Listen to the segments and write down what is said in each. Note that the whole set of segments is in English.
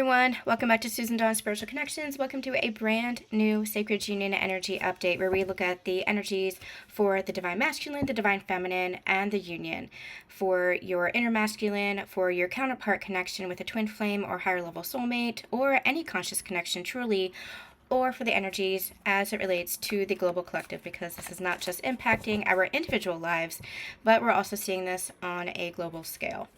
everyone, welcome back to Susan Dawn's Spiritual Connections. Welcome to a brand new Sacred Union Energy Update where we look at the energies for the Divine Masculine, the Divine Feminine, and the Union. For your inner masculine, for your counterpart connection with a twin flame or higher level soulmate, or any conscious connection truly, or for the energies as it relates to the global collective, because this is not just impacting our individual lives, but we're also seeing this on a global scale.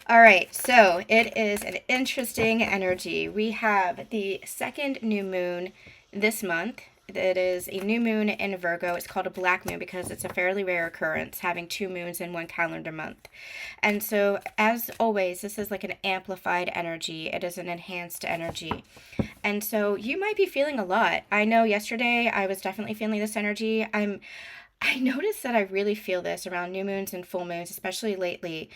All right, so it is an interesting energy. We have the second new moon this month. It is a new moon in Virgo. It's called a black moon because it's a fairly rare occurrence, having two moons in one calendar month. And so, as always, this is like an amplified energy. It is an enhanced energy. And so you might be feeling a lot. I know yesterday I was definitely feeling this energy. I noticed that I really feel this around new moons and full moons, especially lately.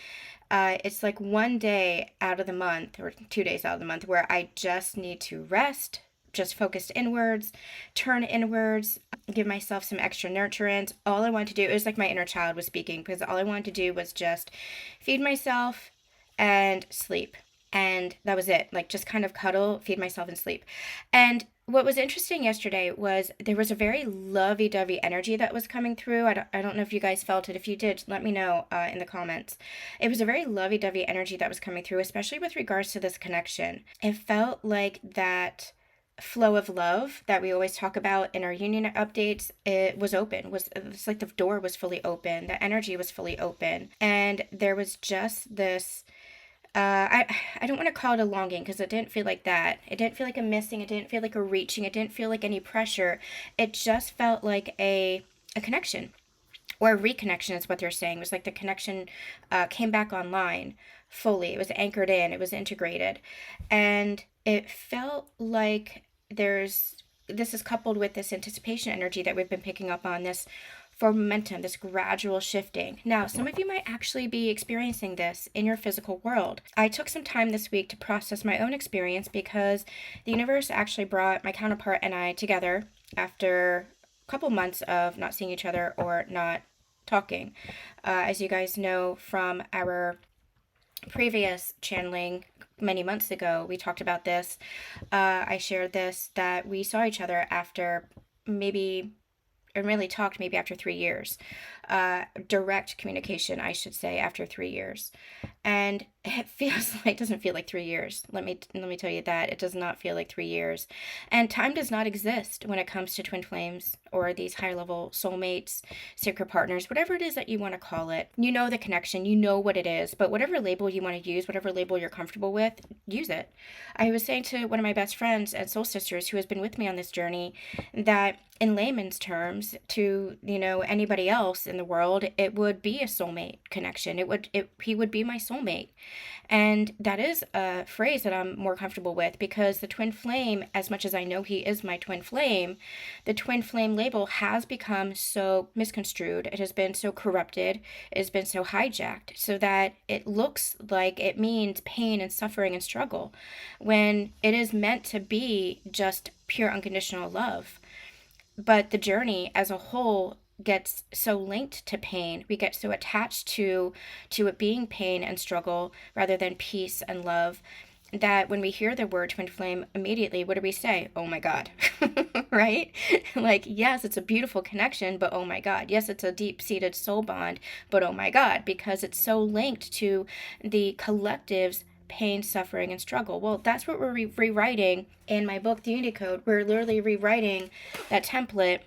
It's like one day out of the month or 2 days out of the month where I just need to rest, just focus inwards, turn inwards, give myself some extra nurturance. All I wanted to do, it was like my inner child was speaking, because all I wanted to do was just feed myself and sleep. And that was it. Like, just kind of cuddle, feed myself, and sleep. And what was interesting yesterday was there was a very lovey-dovey energy that was coming through. I don't know if you guys felt it. If you did, let me know in the comments. It was a very lovey-dovey energy that was coming through, especially with regards to this connection. It felt like that flow of love that we always talk about in our union updates, it was open. It's like the door was fully open. The energy was fully open. And there was just this I don't want to call it a longing, because it didn't feel like that. It didn't feel like a missing. It didn't feel like a reaching. It didn't feel like any pressure. It just felt like a connection, or a reconnection is what they're saying. It was like the connection came back online fully. It was anchored in. It was integrated. And it felt like this is coupled with this anticipation energy that we've been picking up on, this for momentum, this gradual shifting. Now, some of you might actually be experiencing this in your physical world. I took some time this week to process my own experience, because the universe actually brought my counterpart and I together after a couple months of not seeing each other or not talking. As you guys know from our previous channeling many months ago, we talked about this. I shared this, that we saw each other after talked maybe after 3 years. Direct communication, I should say, after 3 years. And it doesn't feel like 3 years. Let me tell you that. It does not feel like 3 years. And time does not exist when it comes to twin flames or these higher level soulmates, sacred partners, whatever it is that you want to call it. You know the connection, you know what it is, but whatever label you want to use, whatever label you're comfortable with, use it. I was saying to one of my best friends and soul sisters who has been with me on this journey that in layman's terms, to anybody else in the world, it would be a soulmate connection. He would be my soulmate. And that is a phrase that I'm more comfortable with, because the twin flame, as much as I know he is my twin flame, the twin flame label has become so misconstrued. It has been so corrupted. It has been so hijacked, so that it looks like it means pain and suffering and struggle, when it is meant to be just pure unconditional love. But the journey as a whole gets so linked to pain. We get so attached to it being pain and struggle rather than peace and love, that when we hear the word twin flame, immediately, what do we say? Oh my God, right? Like, yes, it's a beautiful connection, but oh my God. Yes, it's a deep-seated soul bond, but oh my God, because it's so linked to the collective's pain, suffering, and struggle. Well, that's what we're rewriting in my book, The Unity Code. We're literally rewriting that template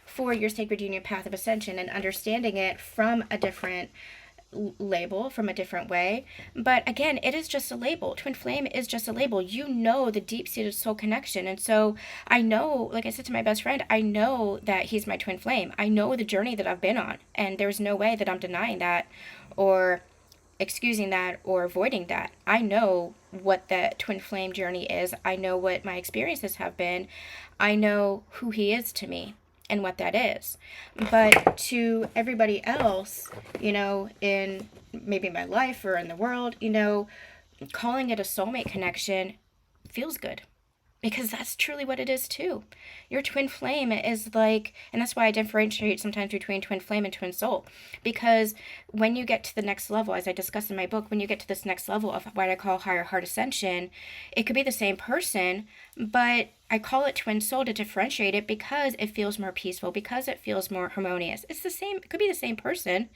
for your Sacred Union Path of Ascension and understanding it from a different label, from a different way. But again, it is just a label. Twin flame is just a label. You know the deep-seated soul connection. And so I know, like I said to my best friend, I know that he's my twin flame. I know the journey that I've been on, and there's no way that I'm denying that or excusing that or avoiding that. I know what the twin flame journey is. I know what my experiences have been. I know who he is to me and what that is. But to everybody else, in maybe my life or in the world, calling it a soulmate connection feels good. because that's truly what it is too. Your twin flame is like, and that's why I differentiate sometimes between twin flame and twin soul, because when you get to the next level, as I discuss in my book, when you get to this next level of what I call higher heart ascension, it could be the same person, but I call it twin soul to differentiate it because it feels more peaceful, because it feels more harmonious. It's the same, it could be the same person.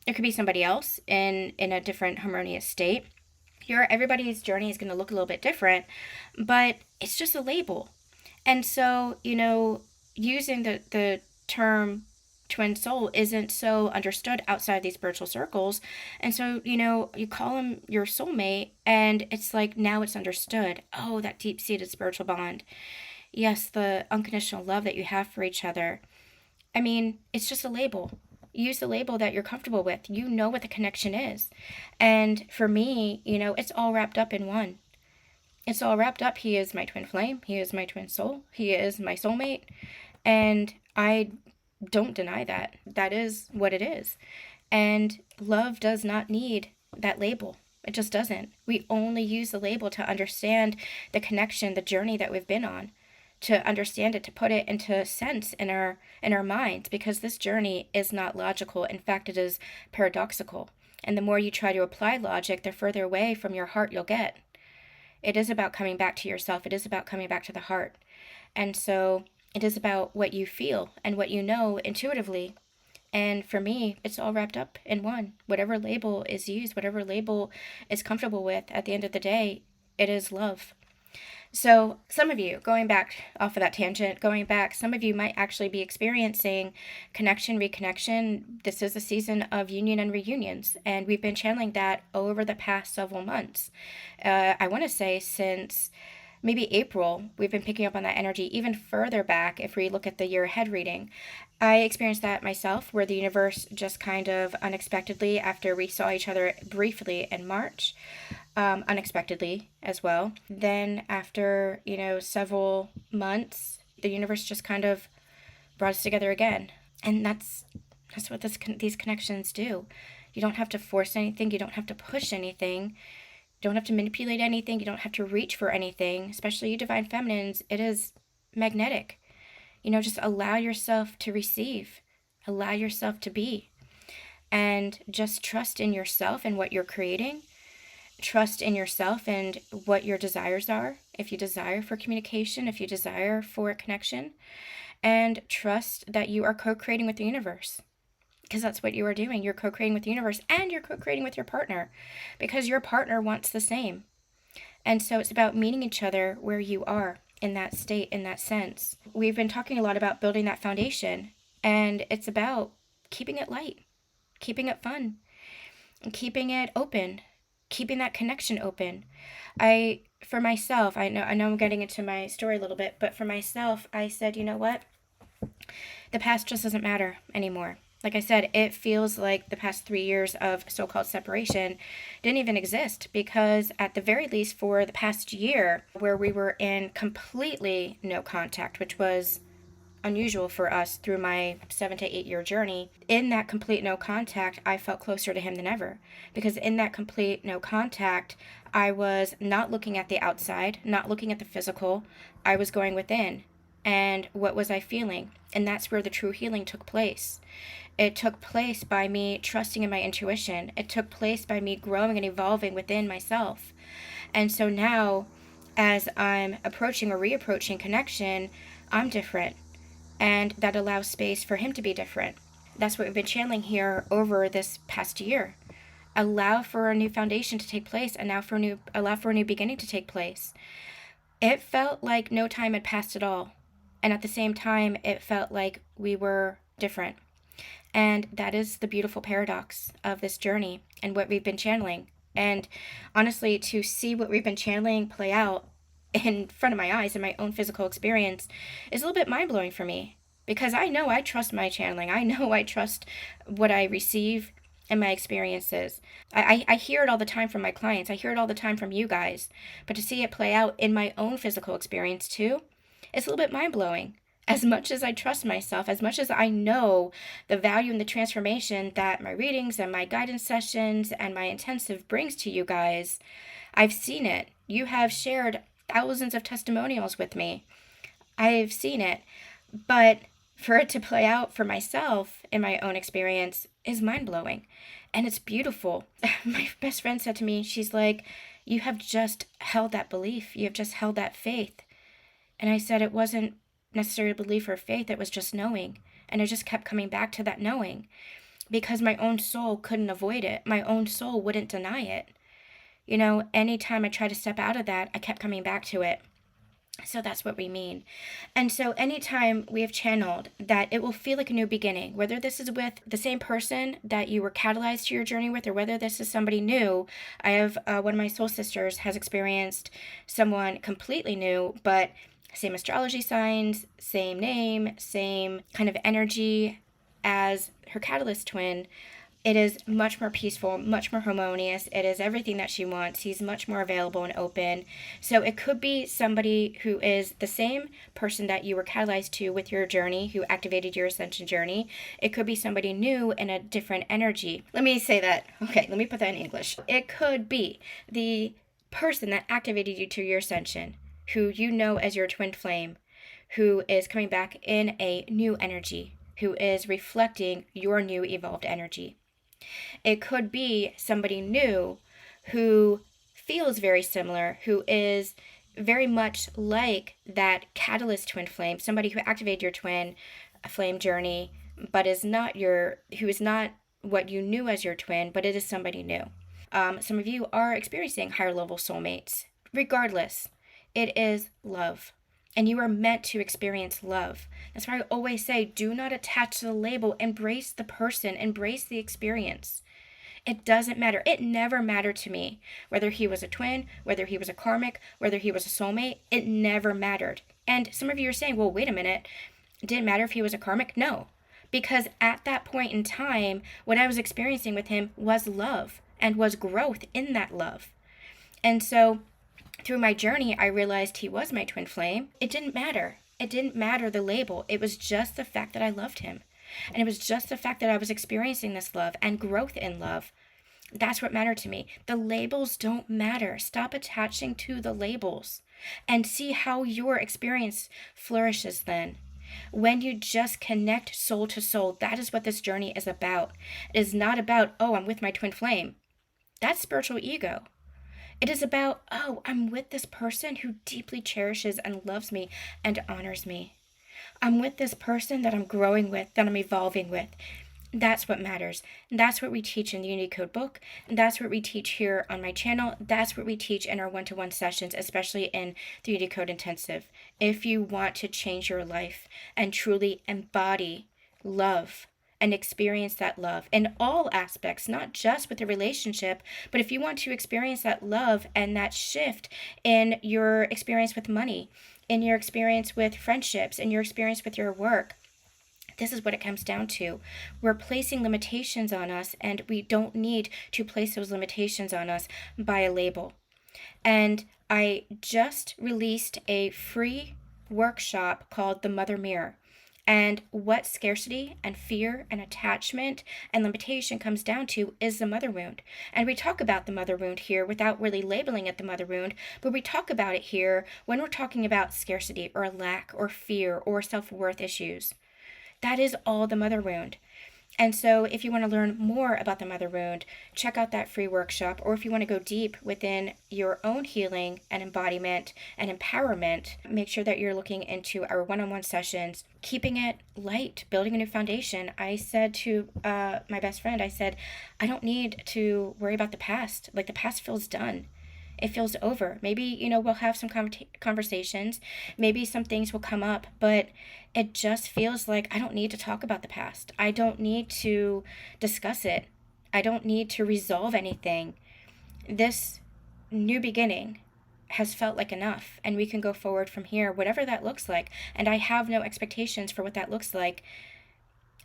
It could be somebody else in a different harmonious state. Everybody's journey is going to look a little bit different, but it's just a label. And so, using the term twin soul isn't so understood outside these spiritual circles. And so, you call him your soulmate, and it's like now it's understood. Oh, that deep seated spiritual bond. Yes, the unconditional love that you have for each other. I mean, it's just a label. Use the label that you're comfortable with. You know what the connection is. And for me, it's all wrapped up in one. It's all wrapped up. He is my twin flame. He is my twin soul. He is my soulmate. And I don't deny that. That is what it is. And love does not need that label. It just doesn't. We only use the label to understand the connection, the journey that we've been on, to understand it, to put it into sense in our minds, because this journey is not logical. In fact, it is paradoxical. And the more you try to apply logic, the further away from your heart you'll get. It is about coming back to yourself. It is about coming back to the heart. And so it is about what you feel and what you know intuitively. And for me, it's all wrapped up in one. Whatever label is used, whatever label is comfortable with, at the end of the day, it is love. So some of you, going back off of that tangent, some of you might actually be experiencing connection, reconnection. This is a season of union and reunions, and we've been channeling that over the past several months. I want to say since maybe April, we've been picking up on that energy even further back if we look at the year ahead reading. I experienced that myself, where the universe just kind of unexpectedly, after we saw each other briefly in March, unexpectedly as well. Then after, several months, the universe just kind of brought us together again. And that's what these connections do. You don't have to force anything. You don't have to push anything. You don't have to manipulate anything. You don't have to reach for anything, especially you divine feminines. It is magnetic. Just allow yourself to receive. Allow yourself to be. And just trust in yourself and what you're creating. Trust in yourself and what your desires are. If you desire for communication, if you desire for connection, and trust that you are co-creating with the universe, because that's what you are doing. You're co-creating with the universe, and you're co-creating with your partner, because your partner wants the same. And so it's about meeting each other where you are in that state, in that sense. We've been talking a lot about building that foundation, and it's about keeping it light, keeping it fun, and keeping it open, keeping that connection open. For myself, I know I'm getting into my story a little bit, but for myself, I said, you know what? The past just doesn't matter anymore. Like I said, it feels like the past 3 years of so-called separation didn't even exist, because at the very least for the past year, where we were in completely no contact, which was unusual for us through my 7 to 8 year journey, in that complete no contact, I felt closer to him than ever. Because in that complete no contact, I was not looking at the outside, not looking at the physical. I was going within. And what was I feeling? And that's where the true healing took place. It took place by me trusting in my intuition. It took place by me growing and evolving within myself. And so now, as I'm approaching or reapproaching connection, I'm different. And that allows space for him to be different. That's what we've been channeling here over this past year. Allow for a new foundation to take place, and allow for a new beginning to take place. It felt like no time had passed at all. And at the same time, it felt like we were different. And that is the beautiful paradox of this journey and what we've been channeling. And honestly, to see what we've been channeling play out in front of my eyes in my own physical experience is a little bit mind-blowing for me, because I know I trust my channeling. I know I trust what I receive and my experiences. I hear it all the time from my clients. I hear it all the time from you guys. But to see it play out in my own physical experience too, it's a little bit mind-blowing. As much as I trust myself, as much as I know the value and the transformation that my readings and my guidance sessions and my intensive brings to you guys, I've seen it. You have shared thousands of testimonials with me. I've seen it. But for it to play out for myself in my own experience is mind-blowing. And it's beautiful. My best friend said to me, she's like, you have just held that belief. You have just held that faith. And I said it wasn't necessarily belief or faith. It was just knowing. And I just kept coming back to that knowing because my own soul couldn't avoid it. My own soul wouldn't deny it. You know, anytime I tried to step out of that, I kept coming back to it. So that's what we mean. And so anytime we have channeled that, it will feel like a new beginning, whether this is with the same person that you were catalyzed to your journey with, or whether this is somebody new. I have one of my soul sisters has experienced someone completely new, but same astrology signs, same name, same kind of energy as her catalyst twin. It is much more peaceful, much more harmonious. It is everything that she wants. He's much more available and open. So it could be somebody who is the same person that you were catalyzed to with your journey, who activated your ascension journey. It could be somebody new in a different energy. Let me say that. Okay, let me put that in English. It could be the person that activated you to your ascension, who you know as your twin flame, who is coming back in a new energy, who is reflecting your new evolved energy. It could be somebody new who feels very similar, who is very much like that catalyst twin flame, somebody who activated your twin flame journey, but who is not what you knew as your twin, but it is somebody new. Some of you are experiencing higher level soulmates. Regardless, it is love. And you are meant to experience love. That's why I always say, do not attach to the label. Embrace the person. Embrace the experience. It doesn't matter. It never mattered to me whether he was a twin, whether he was a karmic, whether he was a soulmate. It never mattered. And some of you are saying, well, wait a minute. It didn't matter if he was a karmic? No. Because at that point in time, what I was experiencing with him was love and was growth in that love. And so through my journey, I realized he was my twin flame. It didn't matter. It didn't matter the label. It was just the fact that I loved him. And it was just the fact that I was experiencing this love and growth in love. That's what mattered to me. The labels don't matter. Stop attaching to the labels and see how your experience flourishes then. When you just connect soul to soul, that is what this journey is about. It is not about, oh, I'm with my twin flame. That's spiritual ego. It is about, oh, I'm with this person who deeply cherishes and loves me and honors me. I'm with this person that I'm growing with, that I'm evolving with. That's what matters. That's what we teach in the Unity Code book. That's what we teach here on my channel. That's what we teach in our one-to-one sessions, especially in the Unity Code Intensive. If you want to change your life and truly embody love and experience that love in all aspects, not just with the relationship, but if you want to experience that love and that shift in your experience with money, in your experience with friendships, in your experience with your work, this is what it comes down to. We're placing limitations on us, and we don't need to place those limitations on us by a label. And I just released a free workshop called The Mother Mirror. And what scarcity and fear and attachment and limitation comes down to is the mother wound. And we talk about the mother wound here without really labeling it the mother wound, but we talk about it here when we're talking about scarcity or lack or fear or self-worth issues. That is all the mother wound. And so if you want to learn more about the mother wound, check out that free workshop. Or if you want to go deep within your own healing and embodiment and empowerment, make sure that you're looking into our one-on-one sessions, keeping it light, building a new foundation. I said to my best friend, I said, I don't need to worry about the past. Like, the past feels done. It feels over. Maybe, we'll have some conversations. Maybe some things will come up, but it just feels like I don't need to talk about the past. I don't need to discuss it. I don't need to resolve anything. This new beginning has felt like enough, and we can go forward from here, whatever that looks like. And I have no expectations for what that looks like.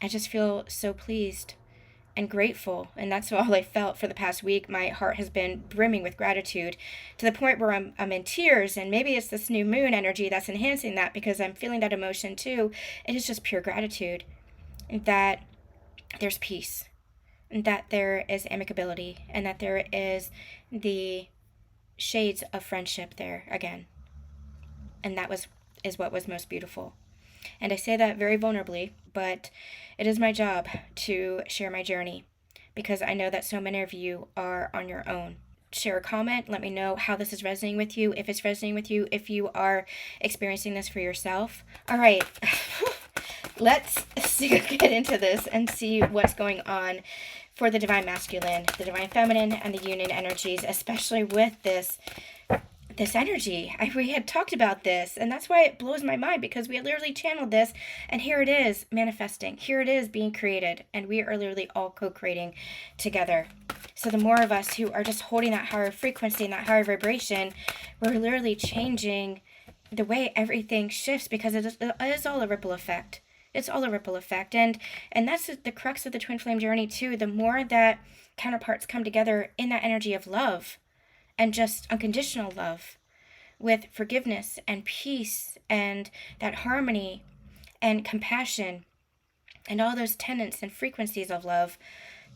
I just feel so pleased and grateful, and that's all I felt for the past week. My heart has been brimming with gratitude to the point where I'm in tears, and maybe it's this new moon energy that's enhancing that, because I'm feeling that emotion too. It is just pure gratitude that there's peace, and that there is amicability, and that there is the shades of friendship there again. And that is what was most beautiful. And I say that very vulnerably, but it is my job to share my journey because I know that so many of you are on your own. Share a comment. Let me know how this is resonating with you, if it's resonating with you, if you are experiencing this for yourself. All right, let's get into this and see what's going on for the divine masculine, the divine feminine, and the union energies, especially with this energy. We had talked about this, and that's why it blows my mind, because we had literally channeled this, and here it is manifesting. Here it is being created, and we are literally all co-creating together. So the more of us who are just holding that higher frequency and that higher vibration, we're literally changing the way everything shifts, because it is all a ripple effect. It's all a ripple effect. And that's the crux of the twin flame journey too. The more that counterparts come together in that energy of love, and just unconditional love, with forgiveness and peace and that harmony and compassion and all those tenets and frequencies of love,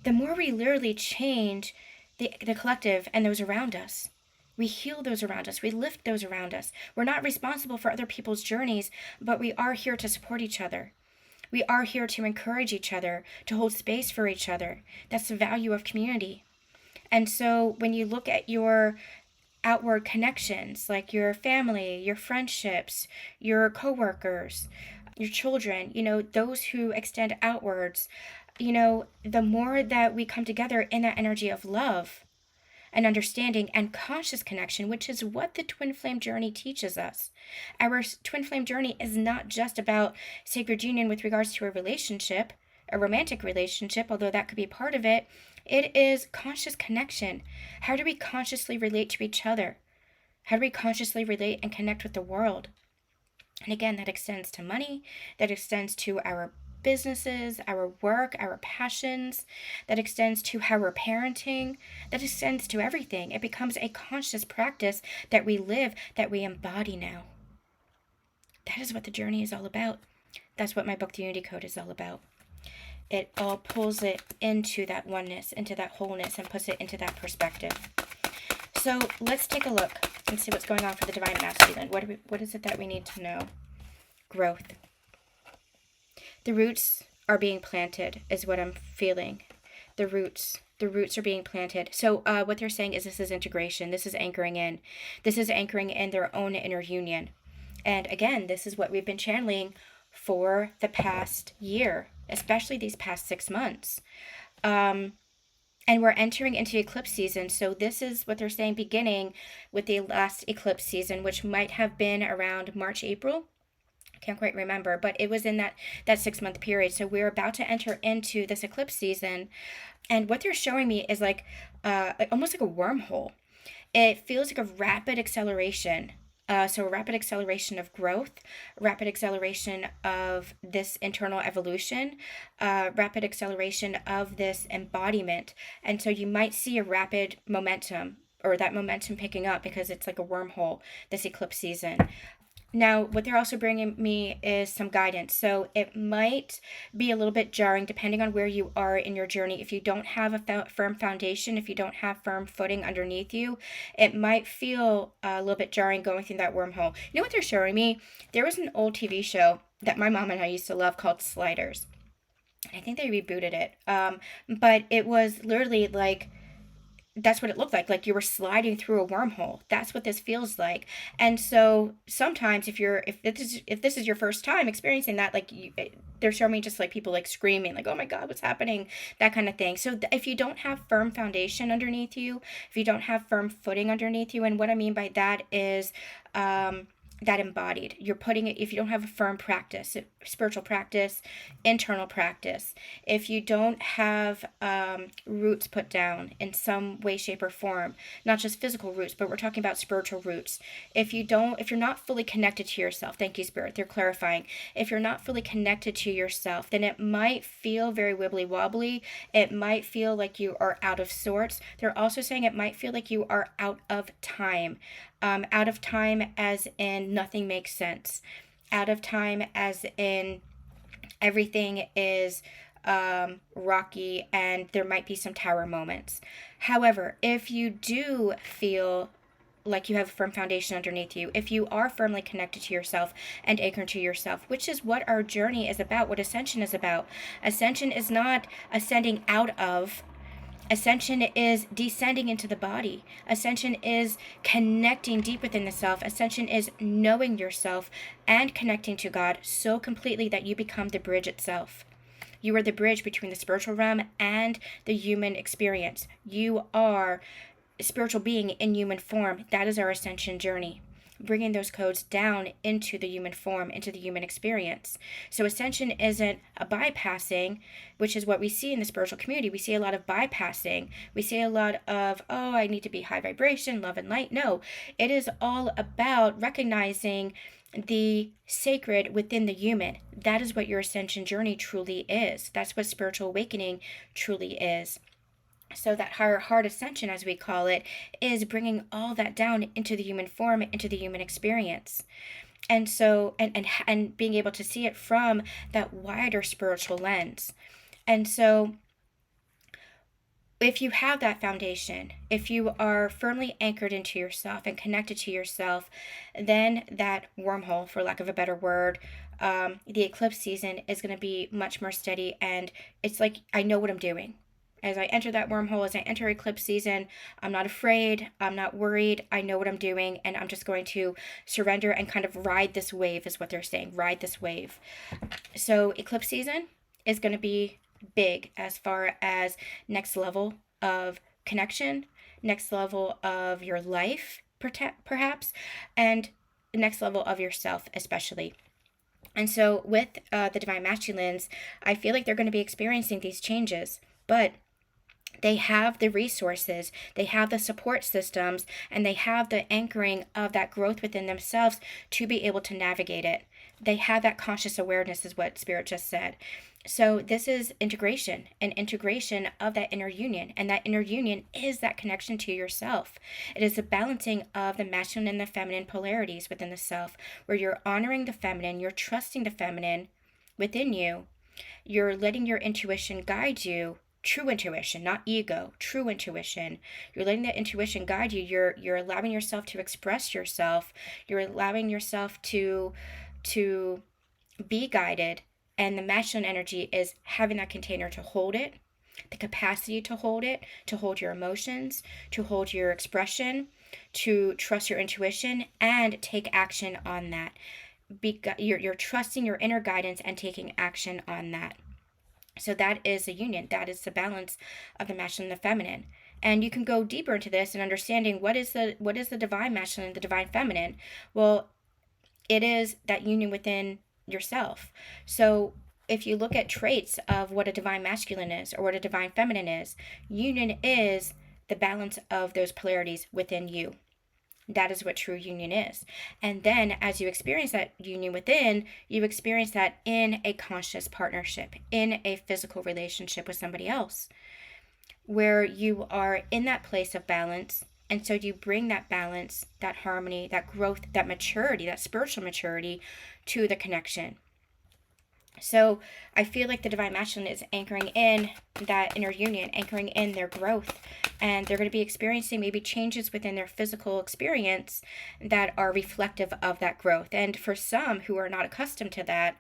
the more we literally change the collective and those around us. We heal those around us. We lift those around us. We're not responsible for other people's journeys, but we are here to support each other. We are here to encourage each other, to hold space for each other. That's the value of community. And so when you look at your outward connections, like your family, your friendships, your coworkers, your children, those who extend outwards, the more that we come together in that energy of love and understanding and conscious connection, which is what the twin flame journey teaches us. Our twin flame journey is not just about sacred union with regards to a relationship, a romantic relationship, although that could be part of it. It is conscious connection. How do we consciously relate to each other? How do we consciously relate and connect with the world? And again, that extends to money, that extends to our businesses, our work, our passions, that extends to how we're parenting, that extends to everything. It becomes a conscious practice that we live, that we embody now. That is what the journey is all about. That's what my book, The Unity Code, is all about. It all pulls it into that oneness, into that wholeness, and puts it into that perspective. So let's take a look and see what's going on for the divine masculine. What is it that we need to know? Growth. The roots are being planted is what I'm feeling. The roots are being planted. So what they're saying is this is integration. This is anchoring in. This is anchoring in their own inner union. And again, this is what we've been channeling for the past year, especially these past 6 months. And we're entering into eclipse season. So this is what they're saying, beginning with the last eclipse season, which might have been around March, April. I can't quite remember, but it was in that 6-month period. So we're about to enter into this eclipse season. And what they're showing me is like almost like a wormhole. It feels like a rapid acceleration. So a rapid acceleration of growth, rapid acceleration of this internal evolution, rapid acceleration of this embodiment. And so you might see a rapid momentum, or that momentum picking up, because it's like a wormhole, this eclipse season. Now, what they're also bringing me is some guidance. So it might be a little bit jarring depending on where you are in your journey. If you don't have a firm foundation, if you don't have firm footing underneath you, it might feel a little bit jarring going through that wormhole. You know what they're showing me? There was an old TV show that my mom and I used to love called Sliders. I think they rebooted it. But it was literally like, that's what it looked like you were sliding through a wormhole. That's what this feels like. And so sometimes if this is your first time experiencing that, they're showing me just like people like screaming, like, oh my God, what's happening? That kind of thing. So if you don't have firm foundation underneath you, if you don't have firm footing underneath you, and what I mean by that is that embodied, you're putting it, if you don't have a firm practice, spiritual practice, internal practice, if you don't have roots put down in some way, shape, or form, not just physical roots, but we're talking about spiritual roots. If you're not fully connected to yourself, thank you, Spirit, they're clarifying. If you're not fully connected to yourself, then it might feel very wibbly wobbly. It might feel like you are out of sorts. They're also saying it might feel like you are out of time. Out of time as in nothing makes sense. Out of time as in everything is rocky and there might be some tower moments. However, if you do feel like you have a firm foundation underneath you, if you are firmly connected to yourself and anchored to yourself, which is what our journey is about, what ascension is about. Ascension is not ascending out of. Ascension is descending into the body. Ascension is connecting deep within the self. Ascension is knowing yourself and connecting to God so completely that you become the bridge itself. You are the bridge between the spiritual realm and the human experience. You are a spiritual being in human form. That is our ascension journey, bringing those codes down into the human form, into the human experience. So ascension isn't a bypassing, which is what we see in the spiritual community. We see a lot of bypassing. We see a lot of, oh, I need to be high vibration, love and light. No, it is all about recognizing the sacred within the human. That is what your ascension journey truly is. That's what spiritual awakening truly is. So that higher heart ascension, as we call it, is bringing all that down into the human form, into the human experience. And so, and being able to see it from that wider spiritual lens. And so, if you have that foundation, if you are firmly anchored into yourself and connected to yourself, then that wormhole, for lack of a better word, the eclipse season is going to be much more steady. And it's like, I know what I'm doing. As I enter that wormhole, as I enter eclipse season, I'm not afraid, I'm not worried, I know what I'm doing, and I'm just going to surrender and kind of ride this wave, is what they're saying, ride this wave. So eclipse season is going to be big as far as next level of connection, next level of your life, perhaps, and next level of yourself, especially. And so with the Divine Masculines, I feel like they're going to be experiencing these changes, but they have the resources, they have the support systems, and they have the anchoring of that growth within themselves to be able to navigate it. They have that conscious awareness, is what Spirit just said. So this is integration, an integration of that inner union. And that inner union is that connection to yourself. It is a balancing of the masculine and the feminine polarities within the self, where you're honoring the feminine, you're trusting the feminine within you, you're letting your intuition guide you. True intuition, not ego, true intuition. You're letting that intuition guide you. You're allowing yourself to express yourself. You're allowing yourself to be guided. And the masculine energy is having that container to hold it, the capacity to hold it, to hold your emotions, to hold your expression, to trust your intuition and take action on that. You're trusting your inner guidance and taking action on that. So that is a union. That is the balance of the masculine and the feminine. And you can go deeper into this and understanding what is the divine masculine, the divine feminine. Well, it is that union within yourself. So if you look at traits of what a divine masculine is or what a divine feminine is, union is the balance of those polarities within you. That is what true union is. And then as you experience that union within, you experience that in a conscious partnership, in a physical relationship with somebody else, where you are in that place of balance. And so you bring that balance, that harmony, that growth, that maturity, that spiritual maturity to the connection. So I feel like the divine masculine is anchoring in that inner union, anchoring in their growth. And they're going to be experiencing maybe changes within their physical experience that are reflective of that growth. And for some who are not accustomed to that,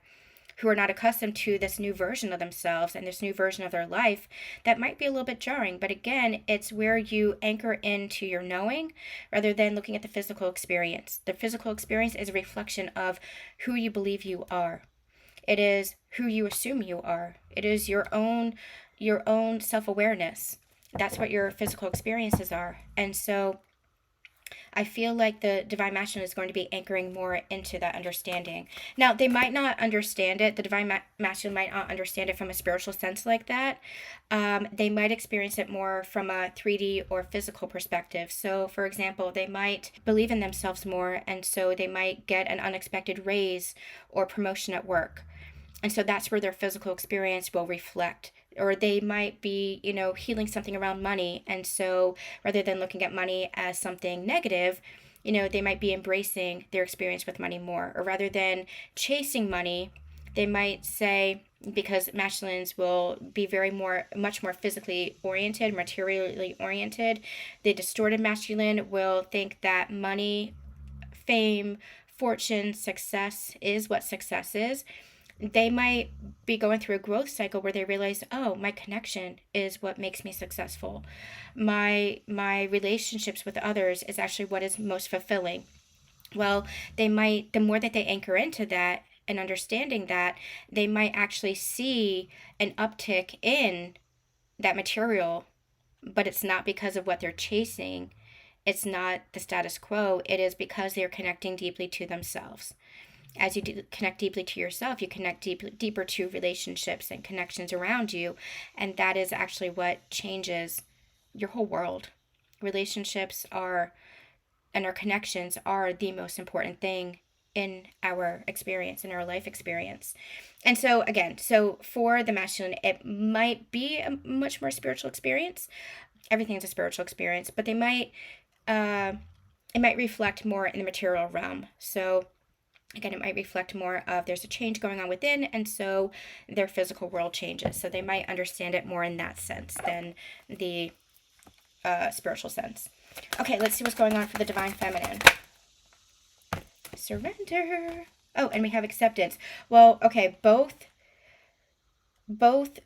who are not accustomed to this new version of themselves and this new version of their life, that might be a little bit jarring. But again, it's where you anchor into your knowing rather than looking at the physical experience. The physical experience is a reflection of who you believe you are. It is who you assume you are. It is your own self-awareness. That's what your physical experiences are. And so I feel like the divine masculine is going to be anchoring more into that understanding. Now, they might not understand it. The divine masculine might not understand it from a spiritual sense like that. They might experience it more from a 3D or physical perspective. So, for example, they might believe in themselves more, and so they might get an unexpected raise or promotion at work. And so that's where their physical experience will reflect. Or they might be, healing something around money. And so rather than looking at money as something negative, they might be embracing their experience with money more. Or rather than chasing money, they might say, because masculines will be much more physically oriented, materially oriented. The distorted masculine will think that money, fame, fortune, success is what success is. They might be going through a growth cycle where they realize, oh, my connection is what makes me successful. My relationships with others is actually what is most fulfilling. Well, the more that they anchor into that and understanding that, they might actually see an uptick in that material, but it's not because of what they're chasing. It's not the status quo. It is because they're connecting deeply to themselves. As you connect deeply to yourself, you connect deeper to relationships and connections around you. And that is actually what changes your whole world. Relationships are, and our connections are the most important thing in our experience, in our life experience. And so, again, so for the masculine, it might be a much more spiritual experience. Everything's a spiritual experience, but it might reflect more in the material realm. So, again, it might reflect more of there's a change going on within, and so their physical world changes. So they might understand it more in that sense than the spiritual sense. Okay, let's see what's going on for the divine feminine. Surrender. Oh, and we have acceptance. Well, okay, both both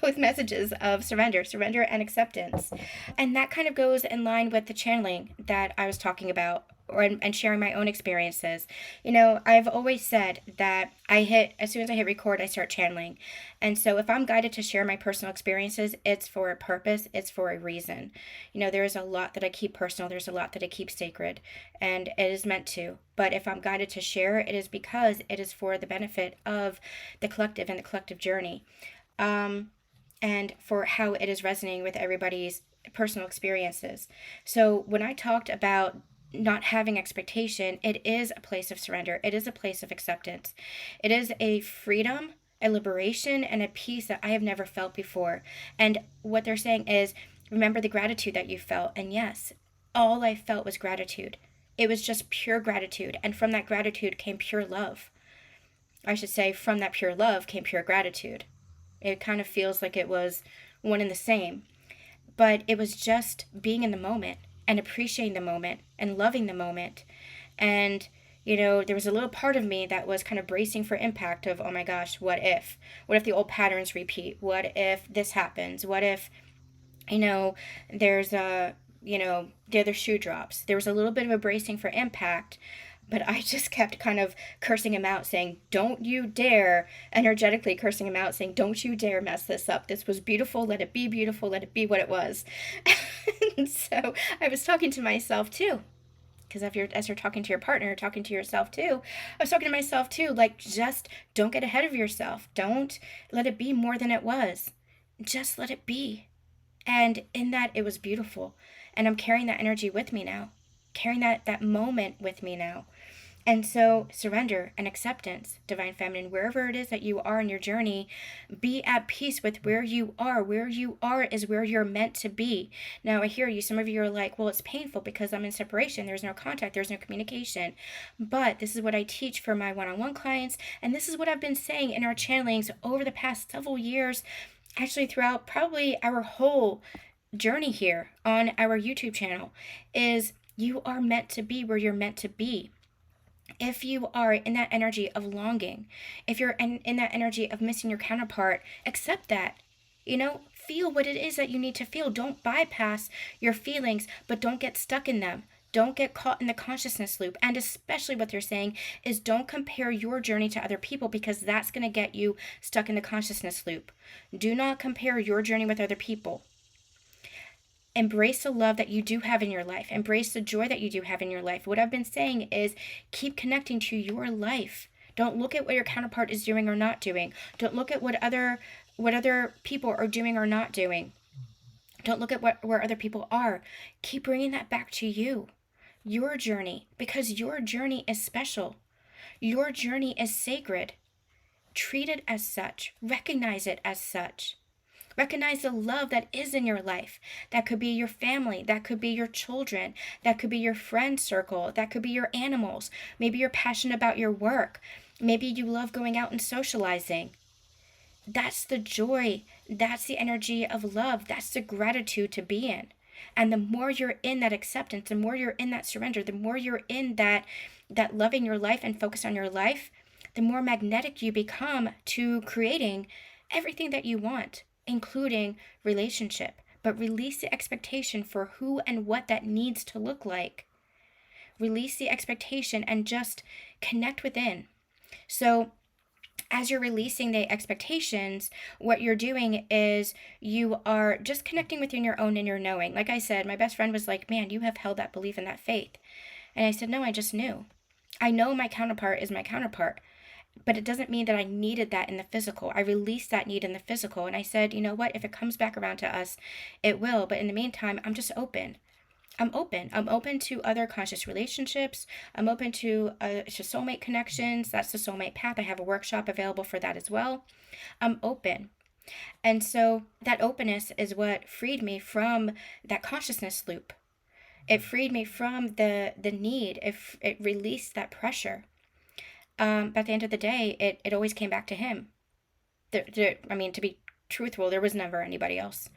both messages of surrender and acceptance. And that kind of goes in line with the channeling that I was talking about, and sharing my own experiences. I've always said that as soon as I hit record, I start channeling. And so if I'm guided to share my personal experiences, it's for a purpose, it's for a reason. There's a lot that I keep personal, there's a lot that I keep sacred, and it is meant to. But if I'm guided to share, it is because it is for the benefit of the collective and the collective journey. And for how it is resonating with everybody's personal experiences. So when I talked about not having expectation, it is a place of surrender. It is a place of acceptance. It is a freedom, a liberation, and a peace that I have never felt before. And what they're saying is, remember the gratitude that you felt. And yes, all I felt was gratitude. It was just pure gratitude. And from that gratitude came pure love. I should say, from that pure love came pure gratitude. It kind of feels like it was one and the same. But it was just being in the moment and appreciating the moment and loving the moment. And, there was a little part of me that was kind of bracing for impact of, oh my gosh, what if? What if the old patterns repeat? What if this happens? What if, there's the other shoe drops? There was a little bit of a bracing for impact. But I just kept kind of cursing him out, saying, don't you dare, energetically cursing him out, saying, don't you dare mess this up. This was beautiful. Let it be beautiful. Let it be what it was. And so I was talking to myself too. Because as you're talking to your partner, you're talking to yourself too. I was talking to myself too, like, just don't get ahead of yourself. Don't let it be more than it was. Just let it be. And in that, it was beautiful. And I'm carrying that energy with me now. Carrying that moment with me now. And so surrender and acceptance, divine feminine, wherever it is that you are in your journey, be at peace with where you are. Where you are is where you're meant to be. Now, I hear you. Some of you are like, well, it's painful because I'm in separation. There's no contact. There's no communication. But this is what I teach for my one-on-one clients. And this is what I've been saying in our channelings over the past several years, actually throughout probably our whole journey here on our YouTube channel, is you are meant to be where you're meant to be. If you are in that energy of longing, if you're in that energy of missing your counterpart, accept that. Feel what it is that you need to feel. Don't bypass your feelings, but don't get stuck in them. Don't get caught in the consciousness loop. And especially what they're saying is don't compare your journey to other people, because that's going to get you stuck in the consciousness loop. Do not compare your journey with other people. Embrace the love that you do have in your life. Embrace the joy that you do have in your life. What I've been saying is keep connecting to your life. Don't look at what your counterpart is doing or not doing. Don't look at what other people are doing or not doing. Don't look at where other people are. Keep bringing that back to you. Your journey, because your journey is special. Your journey is sacred. Treat it as such. Recognize it as such. Recognize the love that is in your life. That could be your family. That could be your children. That could be your friend circle. That could be your animals. Maybe you're passionate about your work. Maybe you love going out and socializing. That's the joy. That's the energy of love. That's the gratitude to be in. And the more you're in that acceptance, the more you're in that surrender, the more you're in that loving your life and focus on your life, the more magnetic you become to creating everything that you want, including relationship. But release the expectation for who and what that needs to look like. Release the expectation and just connect within. So as you're releasing the expectations, what you're doing is you are just connecting within your own inner knowing. Like I said, my best friend was like, man, you have held that belief and that faith. And I said, no, I just knew. I know my counterpart is my counterpart, but it doesn't mean that I needed that in the physical. I released that need in the physical. And I said, you know what? If it comes back around to us, it will. But in the meantime, I'm just open. I'm open. I'm open to other conscious relationships. I'm open to soulmate connections. That's the soulmate path. I have a workshop available for that as well. I'm open. And so that openness is what freed me from that consciousness loop. It freed me from the need. It released that pressure. But at the end of the day, it always came back to him. To be truthful, there was never anybody else.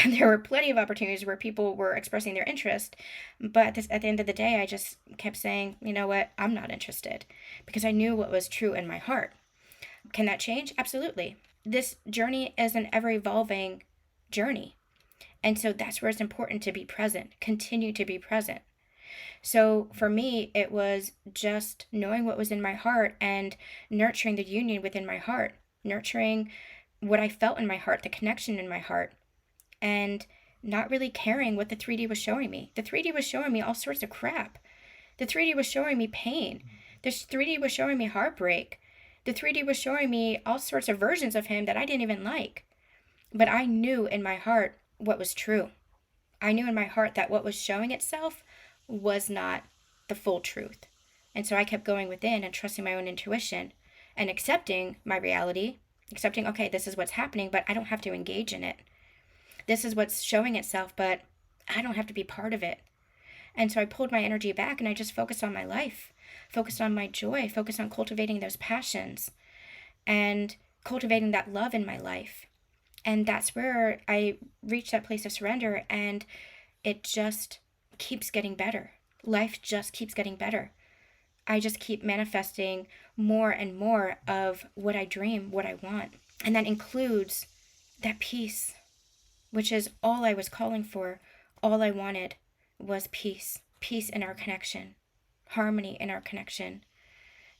There were plenty of opportunities where people were expressing their interest, but at the end of the day, I just kept saying, you know what, I'm not interested, because I knew what was true in my heart. Can that change? Absolutely. This journey is an ever-evolving journey, and so that's where it's important to be present, continue to be present. So for me, it was just knowing what was in my heart and nurturing the union within my heart, nurturing what I felt in my heart, the connection in my heart, and not really caring what the 3D was showing me. The 3D was showing me all sorts of crap. The 3D was showing me pain. The 3D was showing me heartbreak. The 3D was showing me all sorts of versions of him that I didn't even like. But I knew in my heart what was true. I knew in my heart that what was showing itself was not the full truth. And so I kept going within and trusting my own intuition and accepting my reality, accepting, okay, this is what's happening, but I don't have to engage in it. This is what's showing itself, but I don't have to be part of it. And so I pulled my energy back and I just focused on my life, focused on my joy, focused on cultivating those passions and cultivating that love in my life. And that's where I reached that place of surrender, and it just keeps getting better. Life just keeps getting better. I just keep manifesting more and more of what I dream, what I want. And that includes that peace, which is all I was calling for. All I wanted was peace. Peace in our connection. Harmony in our connection.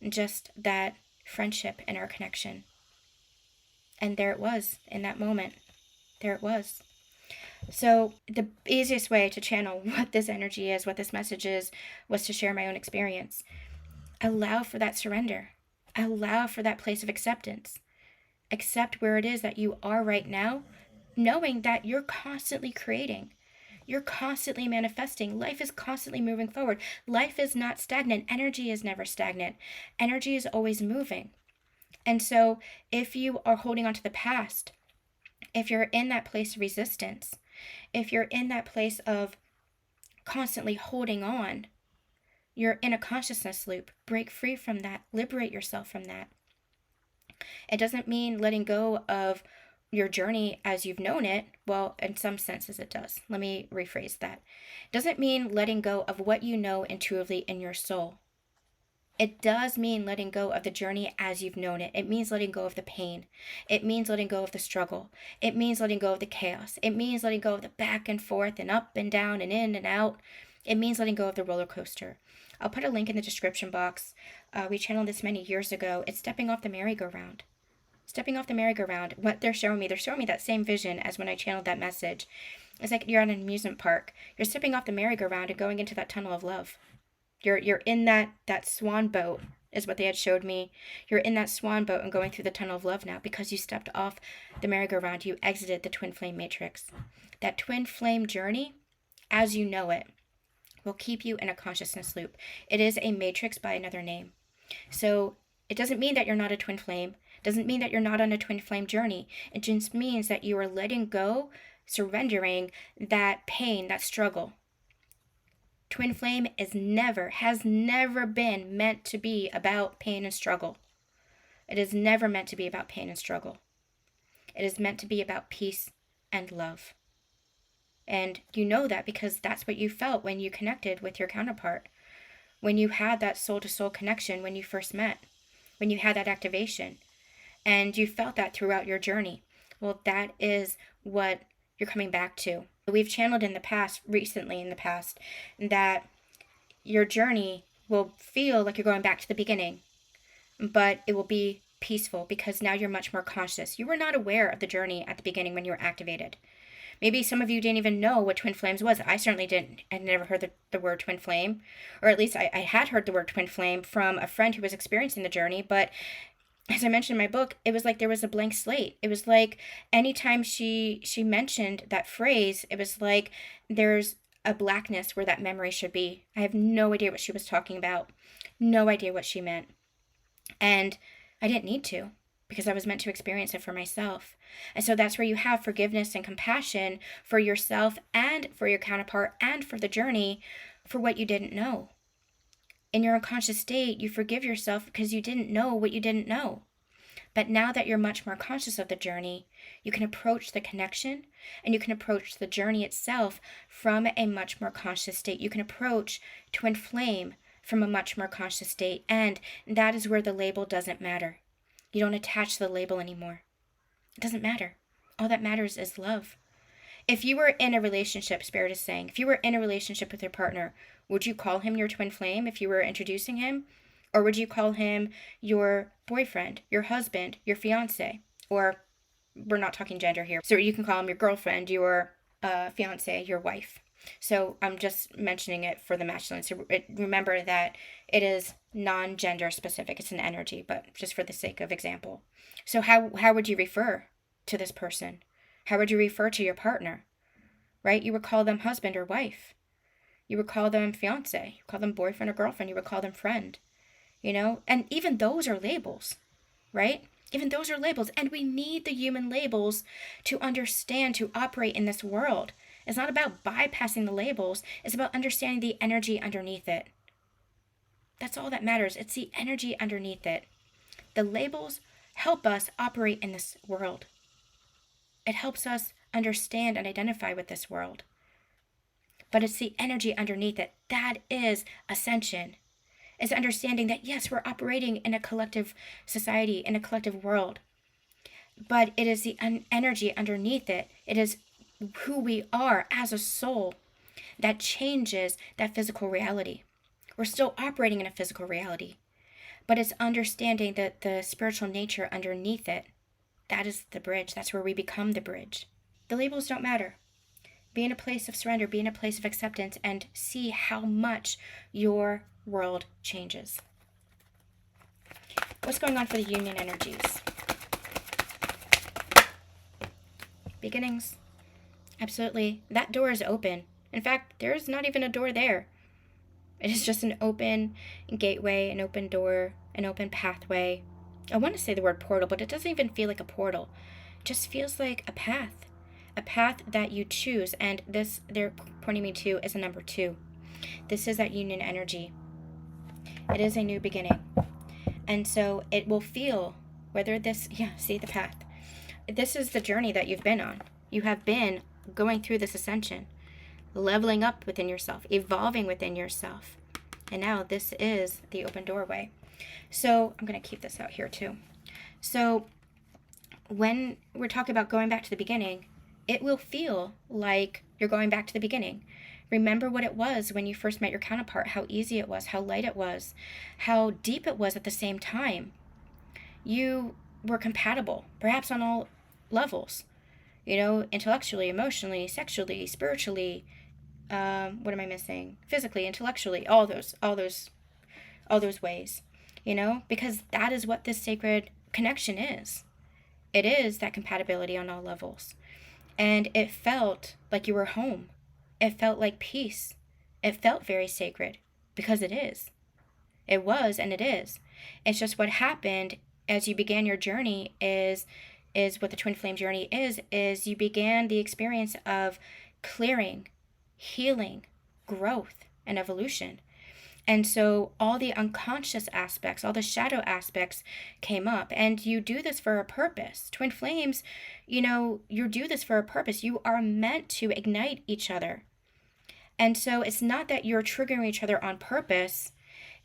Just that friendship in our connection. And there it was in that moment. There it was. So the easiest way to channel what this energy is, what this message is, was to share my own experience. Allow for that surrender. Allow for that place of acceptance. Accept where it is that you are right now, knowing that you're constantly creating. You're constantly manifesting. Life is constantly moving forward. Life is not stagnant. Energy is never stagnant. Energy is always moving. And so if you are holding on to the past, if you're in that place of resistance, if you're in that place of constantly holding on, you're in a consciousness loop. Break free from that. Liberate yourself from that. It doesn't mean letting go of your journey as you've known it. Well, in some senses it does. Let me rephrase that. It doesn't mean letting go of what you know intuitively in your soul. It does mean letting go of the journey as you've known it. It means letting go of the pain. It means letting go of the struggle. It means letting go of the chaos. It means letting go of the back and forth and up and down and in and out. It means letting go of the roller coaster. I'll put a link in the description box. We channeled this many years ago. It's stepping off the merry-go-round. Stepping off the merry-go-round. What they're showing me that same vision as when I channeled that message. It's like you're at an amusement park. You're stepping off the merry-go-round and going into that tunnel of love. You're in that swan boat, is what they had showed me. You're in that swan boat and going through the tunnel of love now because you stepped off the merry-go-round. You exited the twin flame matrix. That twin flame journey, as you know it, will keep you in a consciousness loop. It is a matrix by another name. So it doesn't mean that you're not a twin flame. It doesn't mean that you're not on a twin flame journey. It just means that you are letting go, surrendering that pain, that struggle. Twin flame has never been meant to be about pain and struggle. It is never meant to be about pain and struggle. It is meant to be about peace and love. And you know that because that's what you felt when you connected with your counterpart. When you had that soul-to-soul connection when you first met. When you had that activation. And you felt that throughout your journey. Well, that is what you're coming back to. We've channeled recently in the past, that your journey will feel like you're going back to the beginning, but it will be peaceful because now you're much more conscious. You were not aware of the journey at the beginning when you were activated. Maybe some of you didn't even know what twin flames was. I certainly didn't. I'd never heard the word twin flame, or at least I had heard the word twin flame from a friend who was experiencing the journey, but as I mentioned in my book, it was like there was a blank slate. It was like anytime she mentioned that phrase, it was like there's a blackness where that memory should be. I have no idea what she was talking about. No idea what she meant. And I didn't need to, because I was meant to experience it for myself. And so that's where you have forgiveness and compassion for yourself and for your counterpart and for the journey for what you didn't know. In your unconscious state, you forgive yourself because you didn't know what you didn't know. But now that you're much more conscious of the journey, you can approach the connection and you can approach the journey itself from a much more conscious state. You can approach twin flame from a much more conscious state. And that is where the label doesn't matter. You don't attach the label anymore. It doesn't matter. All that matters is love. If you were in a relationship, Spirit is saying, if you were in a relationship with your partner, would you call him your twin flame if you were introducing him? Or would you call him your boyfriend, your husband, your fiance? Or we're not talking gender here. So you can call him your girlfriend, your fiance, your wife. So I'm just mentioning it for the masculine. So remember that it is non-gender specific. It's an energy, but just for the sake of example. So how would you refer to this person? How would you refer to your partner? Right? You would call them husband or wife. You would call them fiance. You would call them boyfriend or girlfriend. You would call them friend. You know? And even those are labels. Right? Even those are labels. And we need the human labels to understand, to operate in this world. It's not about bypassing the labels. It's about understanding the energy underneath it. That's all that matters. It's the energy underneath it. The labels help us operate in this world. It helps us understand and identify with this world. But it's the energy underneath it. That is ascension. It's understanding that, yes, we're operating in a collective society, in a collective world. But it is the energy underneath it. It is who we are as a soul that changes that physical reality. We're still operating in a physical reality. But it's understanding that the spiritual nature underneath it. That is the bridge. That's where we become the bridge. The labels don't matter. Be in a place of surrender, be in a place of acceptance, and see how much your world changes. What's going on for the union energies? Beginnings. Absolutely. That door is open. In fact, there's not even a door there. It is just an open gateway, an open door, an open pathway. I want to say the word portal, but it doesn't even feel like a portal. It just feels like a path that you choose. And this they're pointing me to is a number 2. This is that union energy. It is a new beginning. And so it will feel, see the path. This is the journey that you've been on. You have been going through this ascension, leveling up within yourself, evolving within yourself. And now this is the open doorway. So I'm going to keep this out here too. So when we're talking about going back to the beginning, it will feel like you're going back to the beginning. Remember what it was when you first met your counterpart, how easy it was, how light it was, how deep it was at the same time. You were compatible, perhaps on all levels, intellectually, emotionally, sexually, spiritually, what am I missing? Physically, intellectually, all those ways, because that is what this sacred connection is. It is that compatibility on all levels. And it felt like you were home. It felt like peace. It felt very sacred because it is. It was and it is. It's just what happened as you began your journey is what the twin flame journey is you began the experience of clearing, healing, growth. and evolution. And so all the unconscious aspects, all the shadow aspects came up. And you do this for a purpose. Twin flames, you do this for a purpose. You are meant to ignite each other. And so it's not that you're triggering each other on purpose.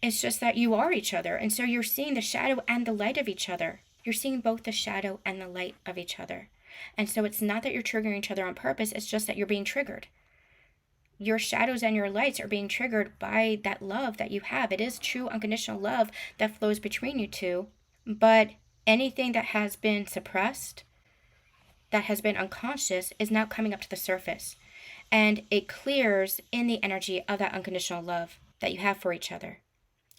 It's just that you are each other. And so you're seeing the shadow and the light of each other. You're seeing both the shadow and the light of each other. And so it's not that you're triggering each other on purpose. It's just that you're being triggered. Your shadows and your lights are being triggered by that love that you have. It is true unconditional love that flows between you two. But anything that has been suppressed, that has been unconscious, is now coming up to the surface. And it clears in the energy of that unconditional love that you have for each other.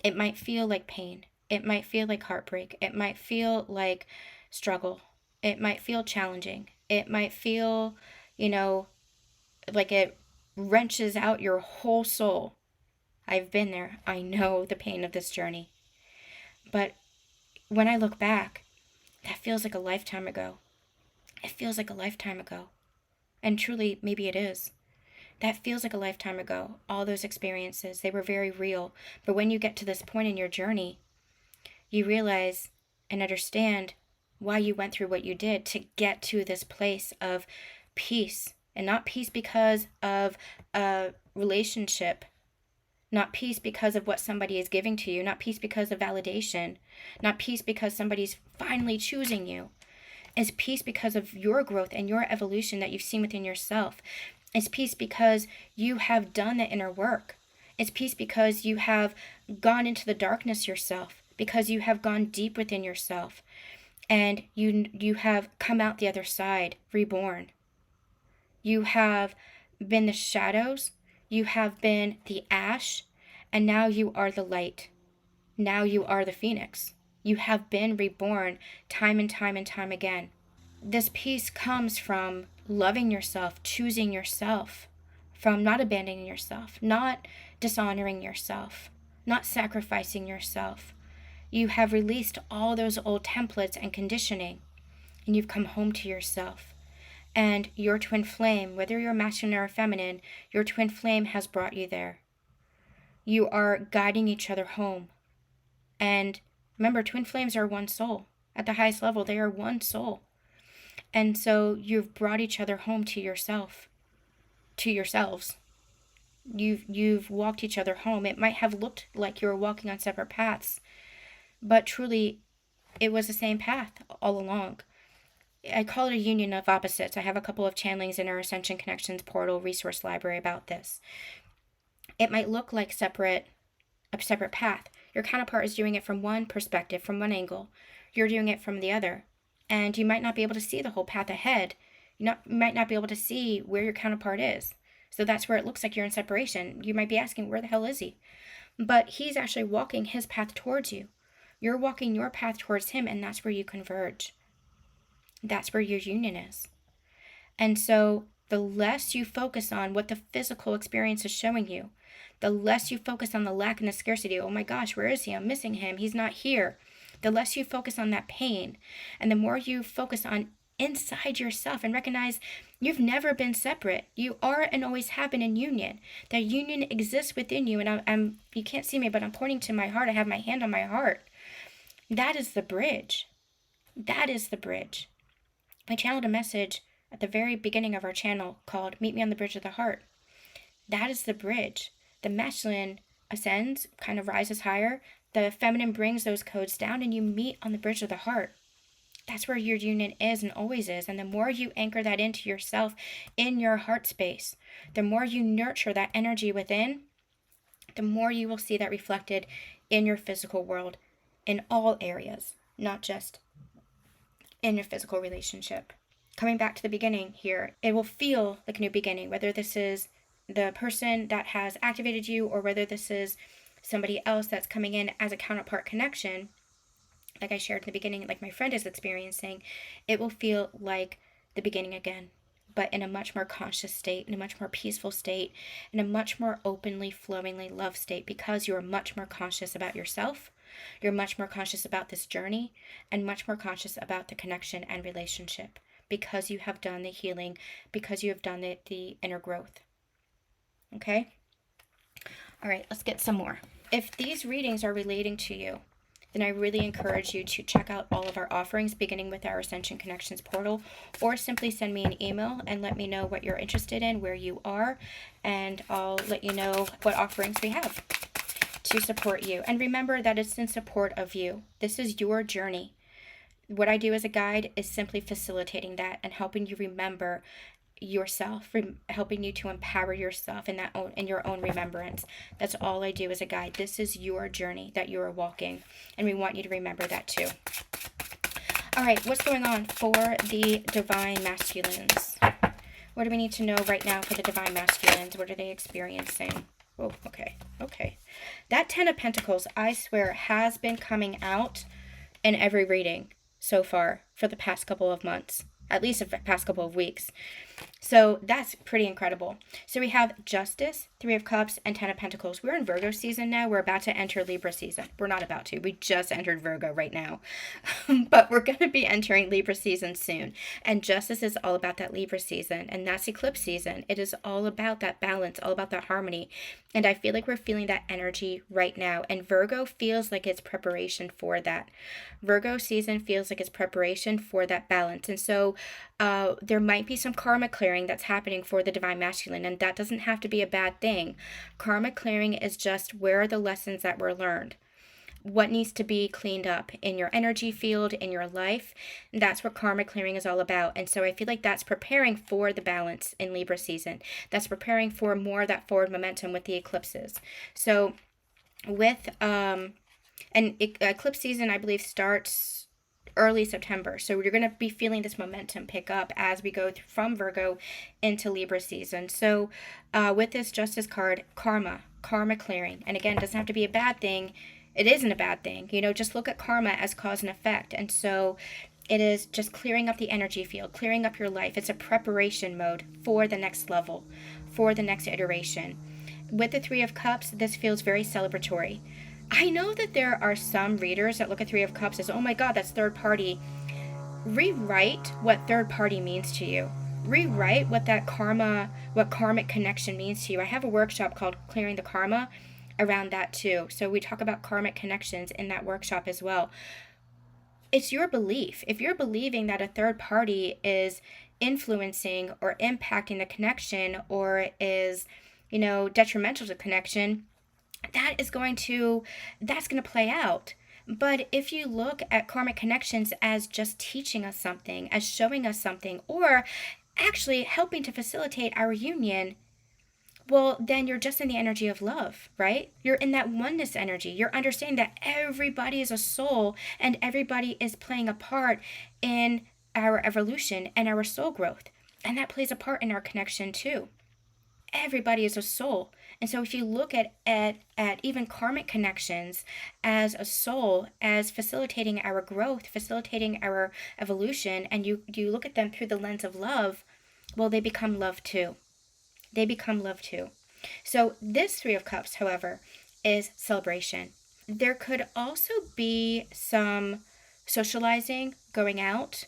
It might feel like pain. It might feel like heartbreak. It might feel like struggle. It might feel challenging. It might feel, like it wrenches out your whole soul. I've been there. I know the pain of this journey. But when I look back, that feels like a lifetime ago. It feels like a lifetime ago. And truly, maybe it is. That feels like a lifetime ago. All those experiences, they were very real. But when you get to this point in your journey, you realize and understand why you went through what you did to get to this place of peace. And not peace because of a relationship. Not peace because of what somebody is giving to you. Not peace because of validation. Not peace because somebody's finally choosing you. It's peace because of your growth and your evolution that you've seen within yourself. It's peace because you have done the inner work. It's peace because you have gone into the darkness yourself. Because you have gone deep within yourself. And you have come out the other side, reborn. You have been the shadows, you have been the ash, and now you are the light. Now you are the phoenix. You have been reborn time and time and time again. This peace comes from loving yourself, choosing yourself, from not abandoning yourself, not dishonoring yourself, not sacrificing yourself. You have released all those old templates and conditioning, and you've come home to yourself. And your twin flame, whether you're masculine or feminine, your twin flame has brought you there. You are guiding each other home. And remember, twin flames are one soul. At the highest level, they are one soul. And so you've brought each other home to yourself, to yourselves. You've walked each other home. It might have looked like you were walking on separate paths, but truly, it was the same path all along. I call it a union of opposites. I have a couple of channelings in our Ascension Connections portal resource library about this. It might look like a separate path. Your counterpart is doing it from one perspective, from one angle. You're doing it from the other. And you might not be able to see the whole path ahead. You might not be able to see where your counterpart is. So that's where it looks like you're in separation. You might be asking, where the hell is he? But he's actually walking his path towards you. You're walking your path towards him, and that's where you converge. That's where your union is. And so the less you focus on what the physical experience is showing you, the less you focus on the lack and the scarcity. Oh my gosh, where is he? I'm missing him. He's not here. The less you focus on that pain, and the more you focus on inside yourself and recognize you've never been separate. You are and always have been in union. That union exists within you. And I'm you can't see me, but I'm pointing to my heart. I have my hand on my heart. That is the bridge. That is the bridge. I channeled a message at the very beginning of our channel called Meet Me on the Bridge of the Heart. That is the bridge. The masculine ascends, kind of rises higher. The feminine brings those codes down, and you meet on the bridge of the heart. That's where your union is and always is. And the more you anchor that into yourself in your heart space, the more you nurture that energy within, the more you will see that reflected in your physical world in all areas, not just in your physical relationship. Coming back to the beginning here, it will feel like a new beginning, whether this is the person that has activated you or whether this is somebody else that's coming in as a counterpart connection. Like I shared in the beginning, like my friend is experiencing, it will feel like the beginning again, but in a much more conscious state, in a much more peaceful state, in a much more openly, flowingly love state, because you are much more conscious about yourself. You're much more conscious about this journey and much more conscious about the connection and relationship because you have done the healing, because you have done the inner growth. Okay? All right, let's get some more. If these readings are relating to you, then I really encourage you to check out all of our offerings, beginning with our Ascension Connections portal, or simply send me an email and let me know what you're interested in, where you are, and I'll let you know what offerings we have to support you. And remember that it's in support of you. This is your journey. What I do as a guide is simply facilitating that and helping you remember yourself, helping you to empower yourself in your own remembrance. That's all I do as a guide. This is your journey that you are walking, and we want you to remember that too. All right, what's going on for the divine masculines? What do we need to know right now for the divine masculines? What are they experiencing? Oh, okay. That 10 of Pentacles, I swear, has been coming out in every reading so far for the past couple of months, at least the past couple of weeks. So that's pretty incredible. So we have Justice, 3 of Cups, and 10 of Pentacles. We're in Virgo season now. We're about to enter Libra season. We're not about to. We just entered Virgo right now. But we're going to be entering Libra season soon. And Justice is all about that Libra season. And that's Eclipse season. It is all about that balance, all about that harmony. And I feel like we're feeling that energy right now. And Virgo feels like it's preparation for that. Virgo season feels like it's preparation for that balance. And so there might be some karma clearing that's happening for the divine masculine, and that doesn't have to be a bad thing. Karma clearing is just where are the lessons that were learned, what needs to be cleaned up in your energy field, in your life. That's what karma clearing is all about. And so I feel like that's preparing for the balance in Libra season. That's preparing for more of that forward momentum with the eclipses. So with eclipse season, I believe, starts early September. So you're going to be feeling this momentum pick up as we go from Virgo into Libra season. So with this Justice card, karma clearing. And again, it doesn't have to be a bad thing. It isn't a bad thing. Just look at karma as cause and effect. And so it is just clearing up the energy field, clearing up your life. It's a preparation mode for the next level, for the next iteration. With the 3 of Cups, this feels very celebratory. I know that there are some readers that look at 3 of Cups as, oh my God, that's third party. Rewrite what third party means to you. Rewrite what karmic connection means to you. I have a workshop called Clearing the Karma around that too. So we talk about karmic connections in that workshop as well. It's your belief. If you're believing that a third party is influencing or impacting the connection or is, detrimental to the connection, that's going to play out. But if you look at karmic connections as just teaching us something, as showing us something, or actually helping to facilitate our union, well, then you're just in the energy of love, right? You're in that oneness energy. You're understanding that everybody is a soul and everybody is playing a part in our evolution and our soul growth. And that plays a part in our connection too. Everybody is a soul. And so if you look at even karmic connections as a soul, as facilitating our growth, facilitating our evolution, and you look at them through the lens of love, well, they become love too. They become love too. So this 3 of Cups, however, is celebration. There could also be some socializing, going out.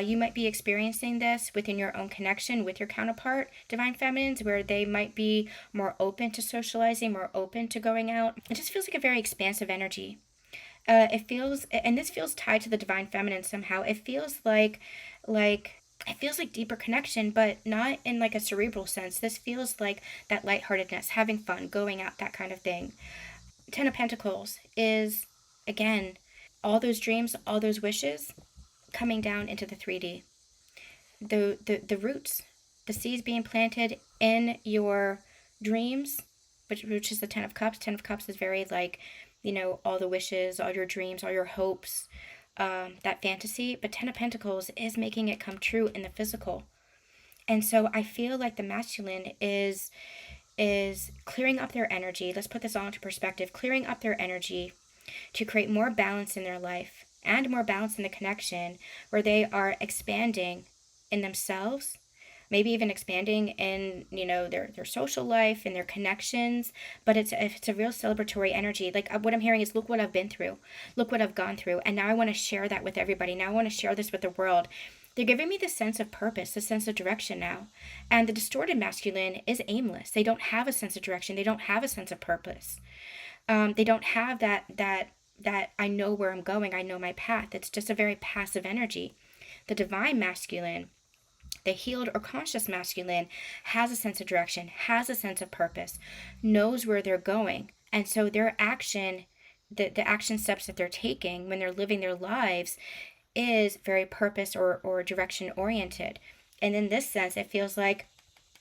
You might be experiencing this within your own connection with your counterpart, divine feminines, where they might be more open to socializing, more open to going out. It just feels like a very expansive energy. It feels, and this feels tied to the divine feminine somehow. It feels like deeper connection, but not in like a cerebral sense. This feels like that lightheartedness, having fun, going out, that kind of thing. 10 of Pentacles is, again, all those dreams, all those wishes coming down into the 3D. The roots, the seeds being planted in your dreams, which is the 10 of Cups. 10 of Cups is very like, all the wishes, all your dreams, all your hopes, that fantasy. But 10 of Pentacles is making it come true in the physical. And so I feel like the masculine is clearing up their energy. Let's put this all into perspective. Clearing up their energy to create more balance in their life and more balance in the connection, where they are expanding in themselves, maybe even expanding in, their social life and their connections. But it's a real celebratory energy. Like what I'm hearing is, look what I've been through, look what I've gone through, and now I want to share that with everybody. Now I want to share this with the world. They're giving me the sense of purpose, the sense of direction now. And the distorted masculine is aimless. They don't have a sense of direction. They don't have a sense of purpose. They don't have that I know where I'm going. I know my path. It's just a very passive energy. The divine masculine, the healed or conscious masculine, has a sense of direction, has a sense of purpose, knows where they're going. And so their action, the action steps that they're taking when they're living their lives is very purpose or direction oriented. And in this sense, it feels like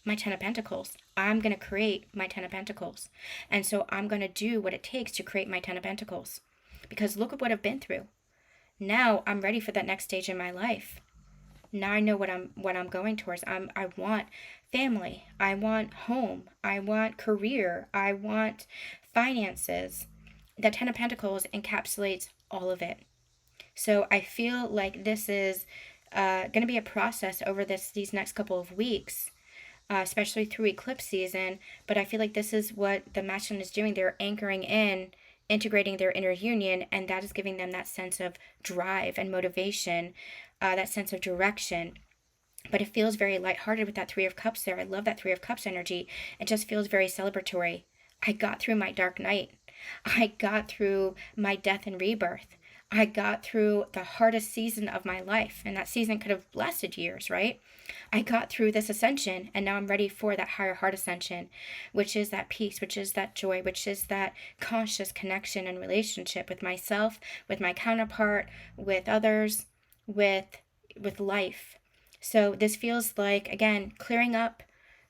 my 10 of Pentacles. I'm going to create my 10 of Pentacles. And so I'm going to do what it takes to create my 10 of Pentacles. Because look at what I've been through. Now I'm ready for that next stage in my life. Now I know what I'm going towards. I want family. I want home. I want career. I want finances. The 10 of Pentacles encapsulates all of it. So I feel like this is going to be a process over these next couple of weeks, especially through eclipse season. But I feel like this is what the masculine is doing. They're anchoring in, integrating their inner union, and that is giving them that sense of drive and motivation, that sense of direction. But it feels very lighthearted with that Three of Cups there. I love that Three of Cups energy. It just feels very celebratory. I got through my dark night. I got through my death and rebirth. I got through the hardest season of my life, and that season could have lasted years, right? I got through this ascension, and now I'm ready for that higher heart ascension, which is that peace, which is that joy, which is that conscious connection and relationship with myself, with my counterpart, with others, with life. So this feels like, again, clearing up,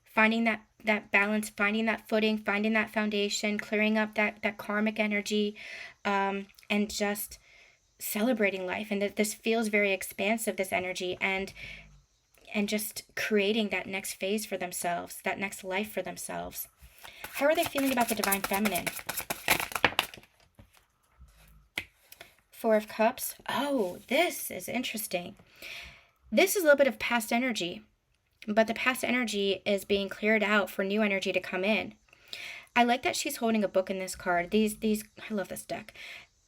finding that balance, finding that footing, finding that foundation, clearing up that karmic energy, and just celebrating life. And that this feels very expansive, this energy, and just creating that next phase for themselves, that next life for themselves. How are they feeling about the divine feminine? Four of Cups. Oh, this is interesting. This is a little bit of past energy, but the past energy is being cleared out for new energy to come in. I like that she's holding a book in this card. These I love this deck.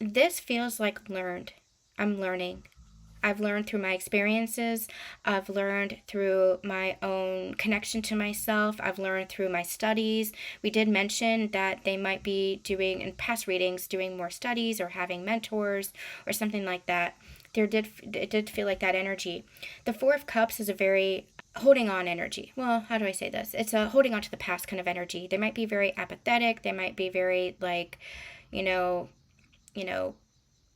This feels like learned. I'm learning. I've learned through my experiences. I've learned through my own connection to myself. I've learned through my studies. We did mention that they might be doing, in past readings, doing more studies or having mentors or something like that. It did feel like that energy. The Four of Cups is a very holding on energy. Well, how do I say this? It's a holding on to the past kind of energy. They might be very apathetic. They might be very like,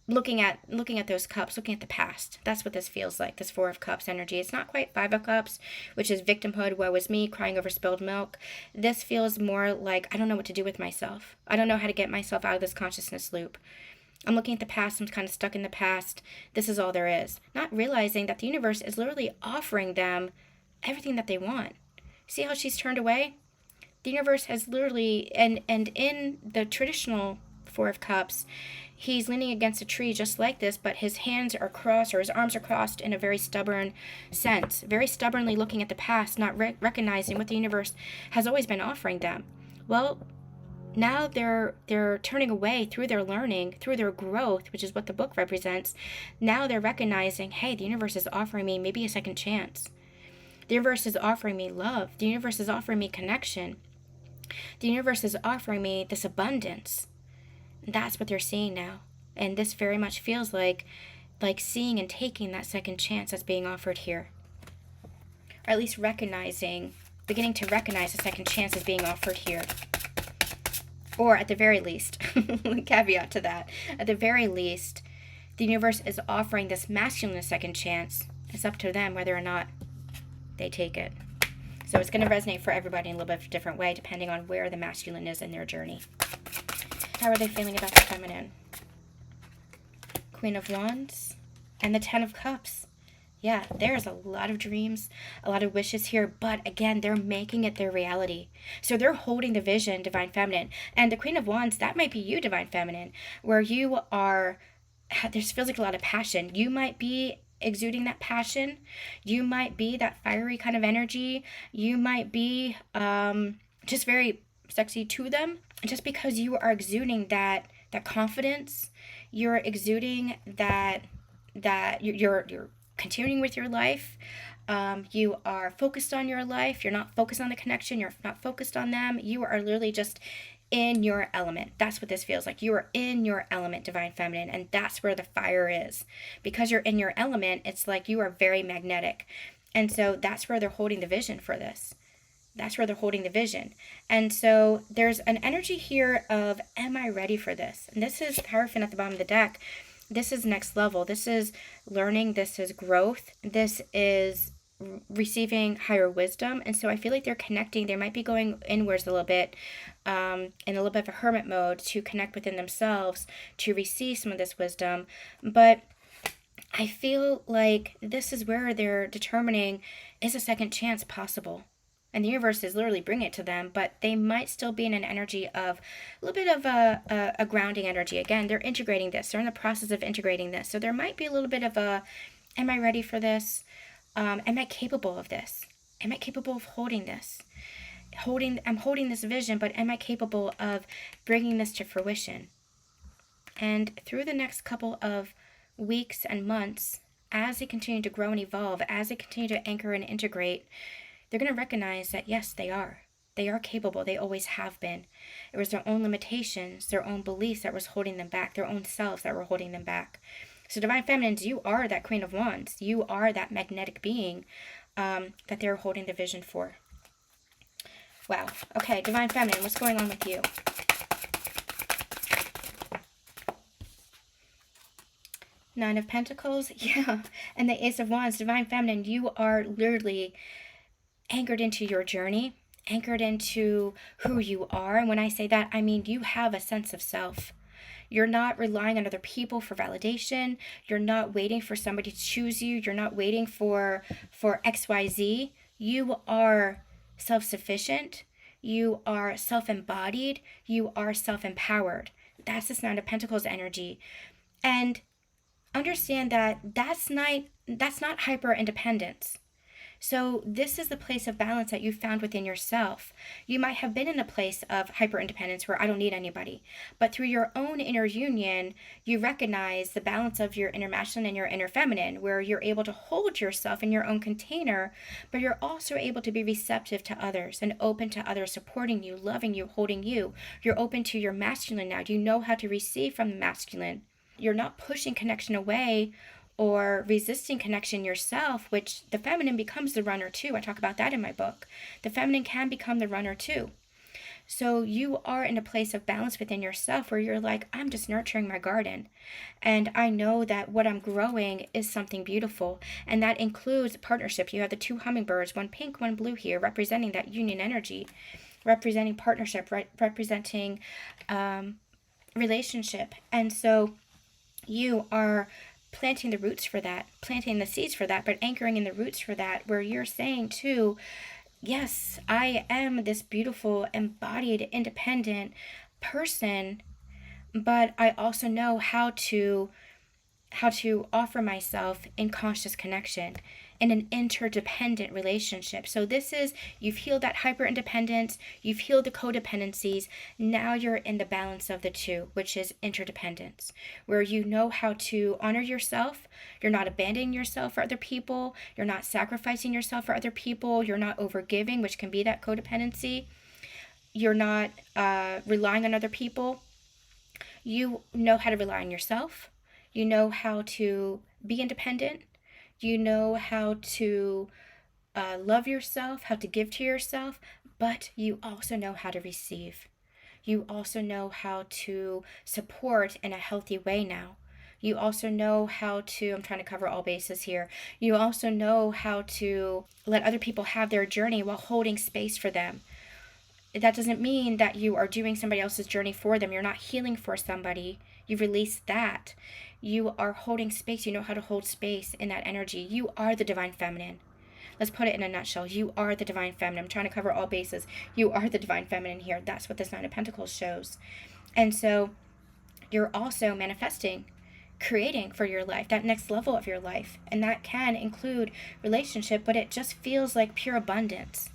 looking at those cups, looking at the past. That's what this feels like, this Four of Cups energy. It's not quite Five of Cups, which is victimhood, woe is me, crying over spilled milk. This feels more like, I don't know what to do with myself. I don't know how to get myself out of this consciousness loop. I'm looking at the past. I'm kind of stuck in the past. This is all there is. Not realizing that the universe is literally offering them everything that they want. See how she's turned away? The universe has literally, and in the traditional Four of Cups, he's leaning against a tree just like this, but his hands are crossed, or his arms are crossed in a very stubborn sense, very stubbornly looking at the past, not recognizing what the universe has always been offering them. Well, now they're turning away through their learning, through their growth, which is what the book represents. Now they're recognizing, hey, the universe is offering me maybe a second chance. The universe is offering me love. The universe is offering me connection. The universe is offering me this abundance. That's what they're seeing now. And this very much feels like seeing and taking that second chance that's being offered here. Or at least beginning to recognize the second chance is being offered here. Or at the very least, caveat to that, at the very least, the universe is offering this masculine a second chance. It's up to them whether or not they take it. So it's going to resonate for everybody in a little bit of a different way, depending on where the masculine is in their journey. How are they feeling about the feminine? Queen of Wands and the Ten of Cups. Yeah, there's a lot of dreams, a lot of wishes here, but again, they're making it their reality. So they're holding the vision, Divine Feminine. And the Queen of Wands, that might be you, Divine Feminine, where you are, there feels like a lot of passion. You might be exuding that passion. You might be that fiery kind of energy. You might be just very sexy to them. Just because you are exuding that confidence, you're exuding that you're continuing with your life. You are focused on your life. You're not focused on the connection. You're not focused on them. You are literally just in your element. That's what this feels like. You are in your element, Divine Feminine, and that's where the fire is. Because you're in your element, it's like you are very magnetic. And so that's where they're holding the vision for this. That's where they're holding the vision. And so there's an energy here of, am I ready for this? And this is Hierophant at the bottom of the deck. This is next level. This is learning. This is growth. This is receiving higher wisdom. And so I feel like they're connecting. They might be going inwards a little bit, in a little bit of a hermit mode to connect within themselves to receive some of this wisdom. But I feel like this is where they're determining, is a second chance possible? And the universe is literally bringing it to them, but they might still be in an energy of a little bit of a grounding energy. Again, they're integrating this. They're in the process of integrating this. So there might be a little bit of a, am I ready for this? Am I capable of this? Am I capable of holding this? I'm holding this vision, but am I capable of bringing this to fruition? And through the next couple of weeks and months, as they continue to grow and evolve, as they continue to anchor and integrate, they're going to recognize that, yes, they are. They are capable. They always have been. It was their own limitations, their own beliefs that was holding them back, their own selves that were holding them back. So Divine Feminines, you are that Queen of Wands. You are that magnetic being that they're holding the vision for. Wow. Okay, Divine Feminine, what's going on with you? Nine of Pentacles, yeah. And the Ace of Wands, Divine Feminine, you are literally anchored into your journey, anchored into who you are. And when I say that, I mean you have a sense of self. You're not relying on other people for validation. You're not waiting for somebody to choose you. You're not waiting for XYZ. You are self-sufficient. You are self-embodied. You are self-empowered. That's this Nine of Pentacles energy. And understand that that's not hyper-independence. So this is the place of balance that you found within yourself. You might have been in a place of hyper-independence where I don't need anybody. But through your own inner union, you recognize the balance of your inner masculine and your inner feminine, where you're able to hold yourself in your own container, but you're also able to be receptive to others and open to others supporting you, loving you, holding you. You're open to your masculine now. You know how to receive from the masculine. You're not pushing connection away or resisting connection yourself, which the feminine becomes the runner too. I talk about that in my book. The feminine can become the runner too. So you are in a place of balance within yourself where you're like, I'm just nurturing my garden. And I know that what I'm growing is something beautiful. And that includes partnership. You have the two hummingbirds, one pink, one blue here, representing that union energy, representing partnership, representing relationship. And so you are planting the roots for that, planting the seeds for that, but anchoring in the roots for that, where you're saying too, yes, I am this beautiful, embodied, independent person, but I also know how to offer myself in conscious connection, in an interdependent relationship. So this is, you've healed that hyper independence, you've healed the codependencies. Now you're in the balance of the two, which is interdependence, where you know how to honor yourself. You're not abandoning yourself for other people. You're not sacrificing yourself for other people. You're not overgiving, which can be that codependency. You're not relying on other people. You know how to rely on yourself. You know how to be independent. You know how to love yourself, how to give to yourself, but you also know how to receive. You also know how to support in a healthy way now. You also know how to, I'm trying to cover all bases here. You also know how to let other people have their journey while holding space for them. That doesn't mean that you are doing somebody else's journey for them. You're not healing for somebody. You've released that. You are holding space. You know how to hold space in that energy. You are the Divine Feminine. Let's put it in a nutshell. You are the Divine Feminine. I'm trying to cover all bases. You are the Divine Feminine here. That's what this Nine of Pentacles shows. And so you're also manifesting, creating for your life, that next level of your life. And that can include relationship, but it just feels like pure abundance.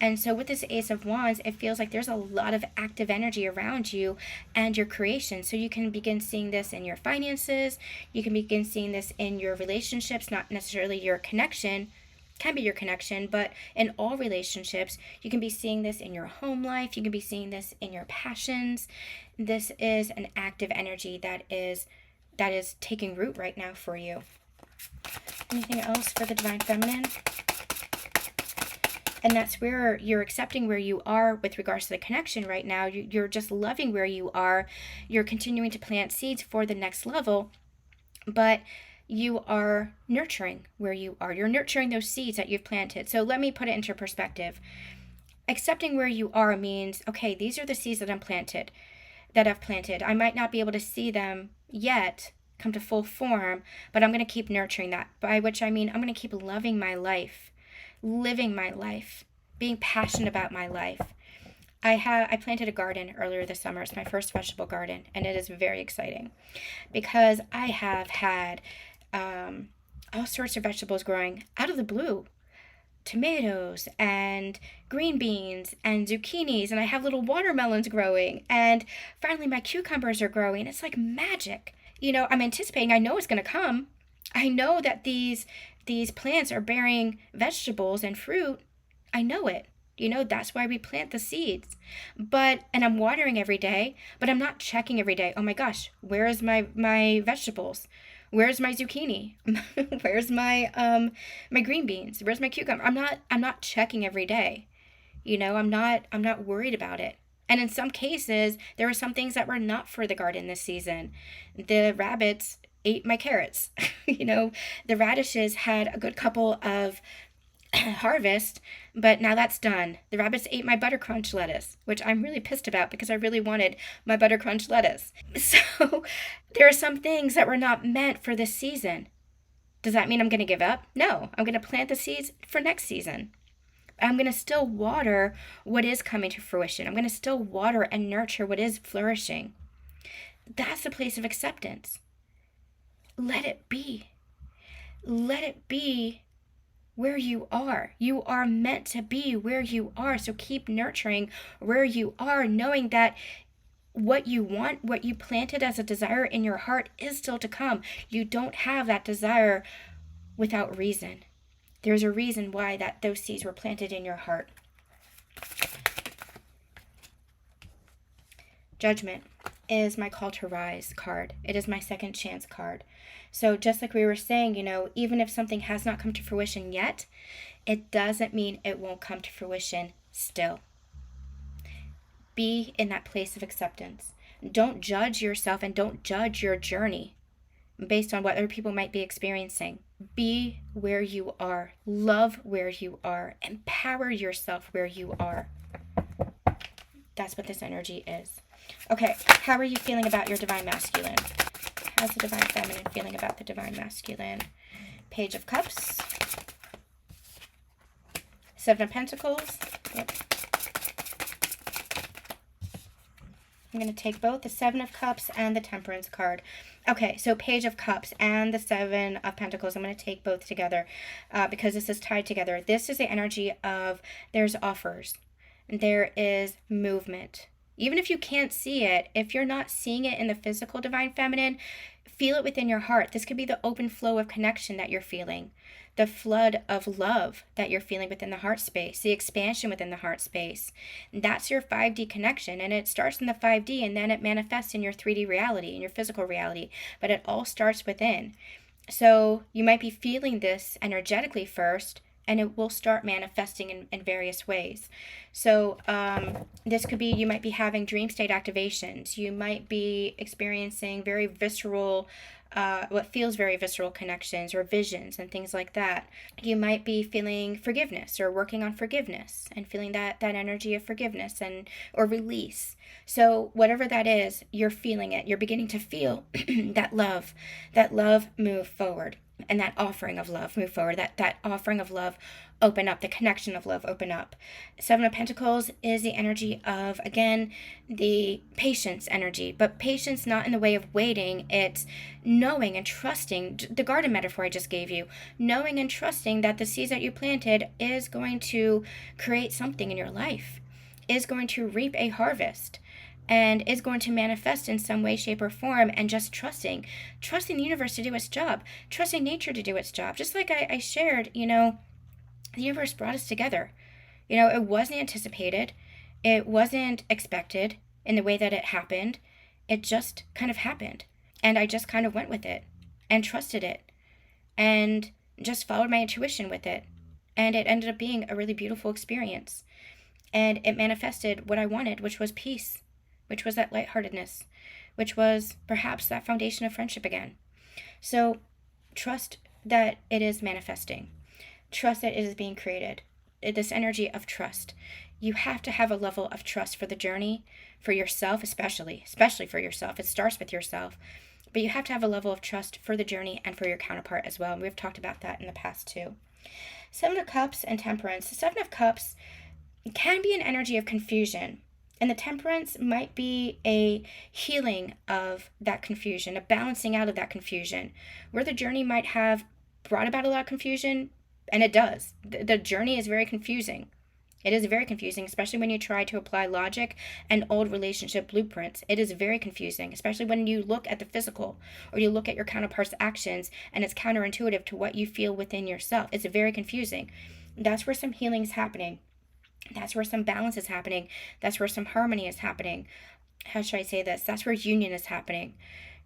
And so with this Ace of Wands, it feels like there's a lot of active energy around you and your creation. So you can begin seeing this in your finances. You can begin seeing this in your relationships, not necessarily your connection, can be your connection, but in all relationships, you can be seeing this in your home life. You can be seeing this in your passions. This is an active energy that is taking root right now for you. Anything else for the Divine Feminine? And that's where you're accepting where you are with regards to the connection right now. You're just loving where you are. You're continuing to plant seeds for the next level, but you are nurturing where you are. You're nurturing those seeds that you've planted. So let me put it into perspective. Accepting where you are means, okay, these are the seeds that I've planted. I might not be able to see them yet come to full form, but I'm going to keep nurturing that. By which I mean, I'm going to keep loving my life, living my life, being passionate about my life. I planted a garden earlier this summer. It's my first vegetable garden, and it is very exciting because I have had all sorts of vegetables growing out of the blue. Tomatoes and green beans and zucchinis, and I have little watermelons growing, and finally my cucumbers are growing. It's like magic. I'm anticipating, I know it's going to come. I know that these plants are bearing vegetables and fruit. I know it. That's why we plant the seeds. And I'm watering every day, but I'm not checking every day. Oh my gosh, where is my vegetables? Where's my zucchini? Where's my my green beans? Where's my cucumber? I'm not checking every day. I'm not worried about it. And in some cases, there were some things that were not for the garden this season. The rabbits ate my carrots. The radishes had a good couple of harvest, but now that's done. The rabbits ate my buttercrunch lettuce, which I'm really pissed about because I really wanted my buttercrunch lettuce. So there are some things that were not meant for this season. Does that mean I'm going to give up? No, I'm going to plant the seeds for next season. I'm going to still water what is coming to fruition. I'm going to still water and nurture what is flourishing. That's the place of acceptance. Let it be. Let it be where you are. You are meant to be where you are. So keep nurturing where you are, knowing that what you want, what you planted as a desire in your heart is still to come. You don't have that desire without reason. There's a reason why those seeds were planted in your heart. Judgment is my call to rise card. It is my second chance card. So just like we were saying, even if something has not come to fruition yet, it doesn't mean it won't come to fruition still. Be in that place of acceptance. Don't judge yourself and don't judge your journey based on what other people might be experiencing. Be where you are. Love where you are. Empower yourself where you are. That's what this energy is. Okay, how are you feeling about your Divine Masculine? How's the Divine Feminine feeling about the Divine Masculine? Page of Cups. Seven of Pentacles. Yep. I'm going to take both the Seven of Cups and the Temperance card. Okay, so Page of Cups and the Seven of Pentacles. I'm going to take both together because this is tied together. This is the energy of there's offers. There is movement. Even if you can't see it, if you're not seeing it in the physical Divine Feminine, feel it within your heart. This could be the open flow of connection that you're feeling, the flood of love that you're feeling within the heart space, the expansion within the heart space. That's your 5D connection, and it starts in the 5D, and then it manifests in your 3D reality, in your physical reality, but it all starts within. So you might be feeling this energetically first, and it will start manifesting in various ways. So this could be, you might be having dream state activations. You might be experiencing very visceral, what feels very visceral connections or visions and things like that. You might be feeling forgiveness or working on forgiveness and feeling that energy of forgiveness or release. So whatever that is, you're feeling it. You're beginning to feel that love move forward. and that offering of love move forward, that offering of love open up, the connection of love open up. Seven of Pentacles is the energy of, again, the patience energy, but patience not in the way of waiting. It's knowing and trusting, the garden metaphor I just gave you, knowing and trusting that the seeds that you planted is going to create something in your life, is going to reap a harvest, and is going to manifest in some way, shape, or form. And just trusting the universe to do its job, trusting nature to do its job. Just like I shared, the universe brought us together. It wasn't anticipated, it wasn't expected in the way that it happened. It just kind of happened, and I just kind of went with it and trusted it and just followed my intuition with it, and it ended up being a really beautiful experience. And it manifested what I wanted, which was peace, which was that lightheartedness, which was perhaps that foundation of friendship again. So trust that it is manifesting. Trust that it is being created. This energy of trust. You have to have a level of trust for the journey, for yourself especially for yourself. It starts with yourself. But you have to have a level of trust for the journey and for your counterpart as well. And we've talked about that in the past too. Seven of Cups and Temperance. The Seven of Cups can be an energy of confusion. And the Temperance might be a healing of that confusion, a balancing out of that confusion, where the journey might have brought about a lot of confusion, and it does. The journey is very confusing. It is very confusing, especially when you try to apply logic and old relationship blueprints. It is very confusing, especially when you look at the physical or you look at your counterpart's actions and it's counterintuitive to what you feel within yourself. It's very confusing. That's where some healing is happening. That's where some balance is happening. That's where some harmony is happening. How should I say this? That's where union is happening.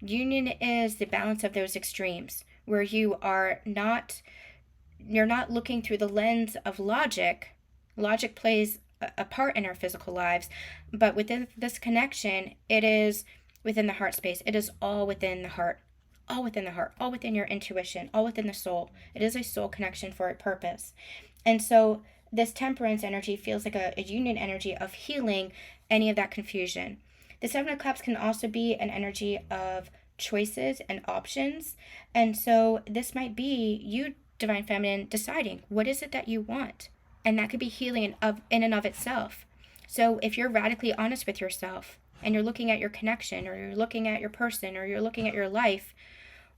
Union is the balance of those extremes, where you're not looking through the lens of logic. Logic plays a part in our physical lives, but within this connection, it is within the heart space. It is all within the heart. All within the heart. All within your intuition. All within the soul. It is a soul connection for a purpose. And so this Temperance energy feels like a union energy of healing any of that confusion. The Seven of Cups can also be an energy of choices and options. And so this might be you, Divine Feminine, deciding what is it that you want. And that could be healing in and of itself. So if you're radically honest with yourself and you're looking at your connection, or you're looking at your person, or you're looking at your life,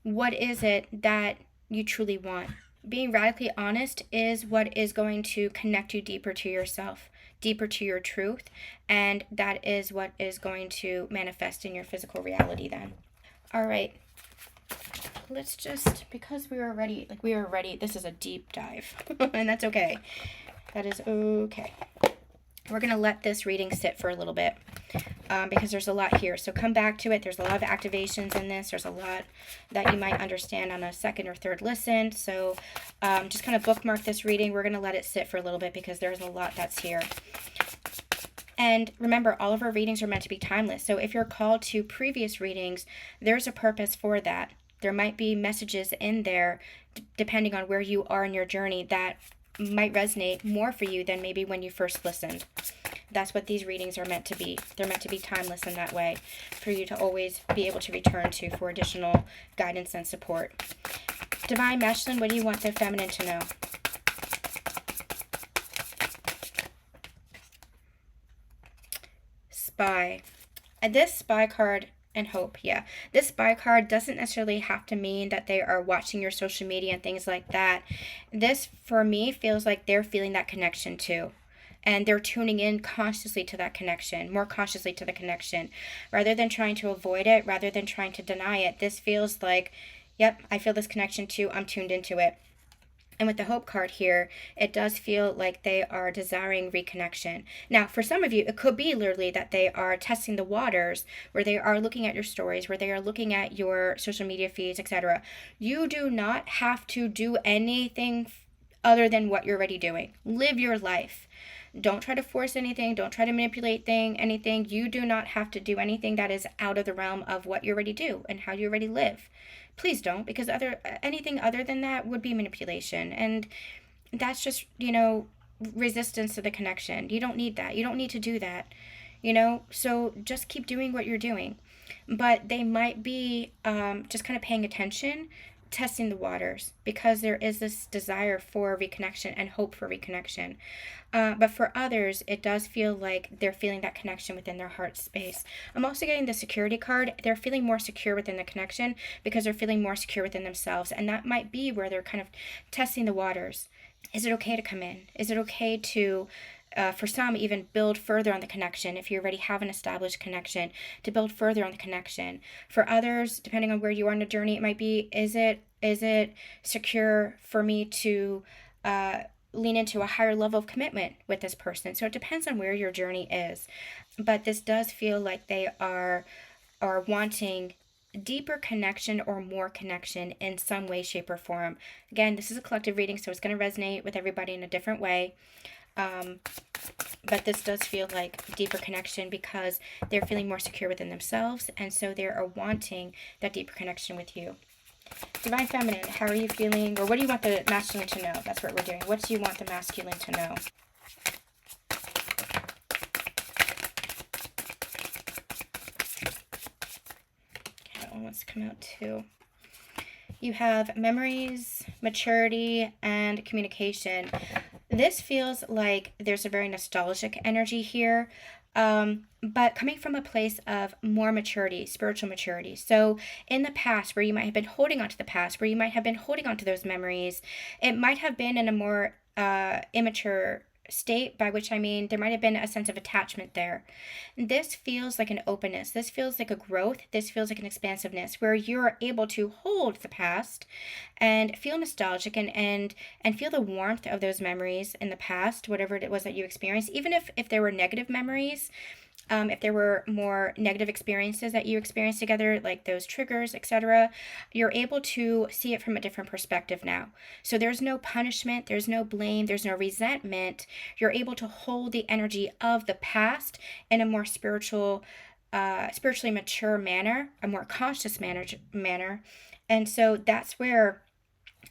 what is it that you truly want? Being radically honest is what is going to connect you deeper to yourself, deeper to your truth, and that is what is going to manifest in your physical reality then. All right. Let's just, because we are ready, this is a deep dive, and that's okay. That is okay. We're going to let this reading sit for a little bit because there's a lot here. So come back to it. There's a lot of activations in this. There's a lot that you might understand on a second or third listen. So just kind of bookmark this reading. We're going to let it sit for a little bit because there's a lot that's here. And remember, all of our readings are meant to be timeless. So if you're called to previous readings, there's a purpose for that. There might be messages in there, depending on where you are in your journey, that might resonate more for you than maybe when you first listened. That's what these readings are meant to be. They're meant to be timeless in that way, for you to always be able to return to for additional guidance and support. Divine Masculine, what do you want the feminine to know? Spy. And this spy card and hope, yeah. This spy card doesn't necessarily have to mean that they are watching your social media and things like that. This, for me, feels like they're feeling that connection too. And they're tuning in consciously to that connection, more consciously to the connection. Rather than trying to avoid it, rather than trying to deny it, this feels like, yep, I feel this connection too. I'm tuned into it. And with the Hope card here, it does feel like they are desiring reconnection. Now, for some of you, it could be literally that they are testing the waters, where they are looking at your stories, where they are looking at your social media feeds, etc. You do not have to do anything other than what you're already doing. Live your life. Don't try to force anything. Don't try to manipulate anything. You do not have to do anything that is out of the realm of what you already do and how you already live. Please don't, because anything other than that would be manipulation. And that's just, resistance to the connection. You don't need that. You don't need to do that, So just keep doing what you're doing. But they might be just kind of paying attention testing the waters, because there is this desire for reconnection and hope for reconnection. But for others, it does feel like they're feeling that connection within their heart space. I'm also getting the security card. They're feeling more secure within the connection because they're feeling more secure within themselves. And that might be where they're kind of testing the waters. Is it okay to come in? Is it okay to, for some, even build further on the connection? If you already have an established connection, to build further on the connection. For others, depending on where you are in the journey, it might be, is it secure for me to lean into a higher level of commitment with this person? So it depends on where your journey is. But this does feel like they are wanting deeper connection or more connection in some way, shape, or form. Again, this is a collective reading, so it's going to resonate with everybody in a different way. But this does feel like deeper connection because they're feeling more secure within themselves, and so they are wanting that deeper connection with you. Divine Feminine, how are you feeling? Or what do you want the masculine to know? That's what we're doing. What do you want the masculine to know? That one wants to come out too. You have memories, maturity, and communication. This feels like there's a very nostalgic energy here, but coming from a place of more maturity, spiritual maturity. So in the past, where you might have been holding on to the past, where you might have been holding on to those memories, it might have been in a more immature state, by which I mean there might have been a sense of attachment there. This feels like an openness. This feels like a growth. This feels like an expansiveness where you're able to hold the past and feel nostalgic and feel the warmth of those memories in the past, whatever it was that you experienced, even if there were negative memories. If there were more negative experiences that you experienced together, like those triggers, etc., you're able to see it from a different perspective now. So there's no punishment, there's no blame, there's no resentment. You're able to hold the energy of the past in a more spiritually mature manner, a more conscious manner. And so that's where,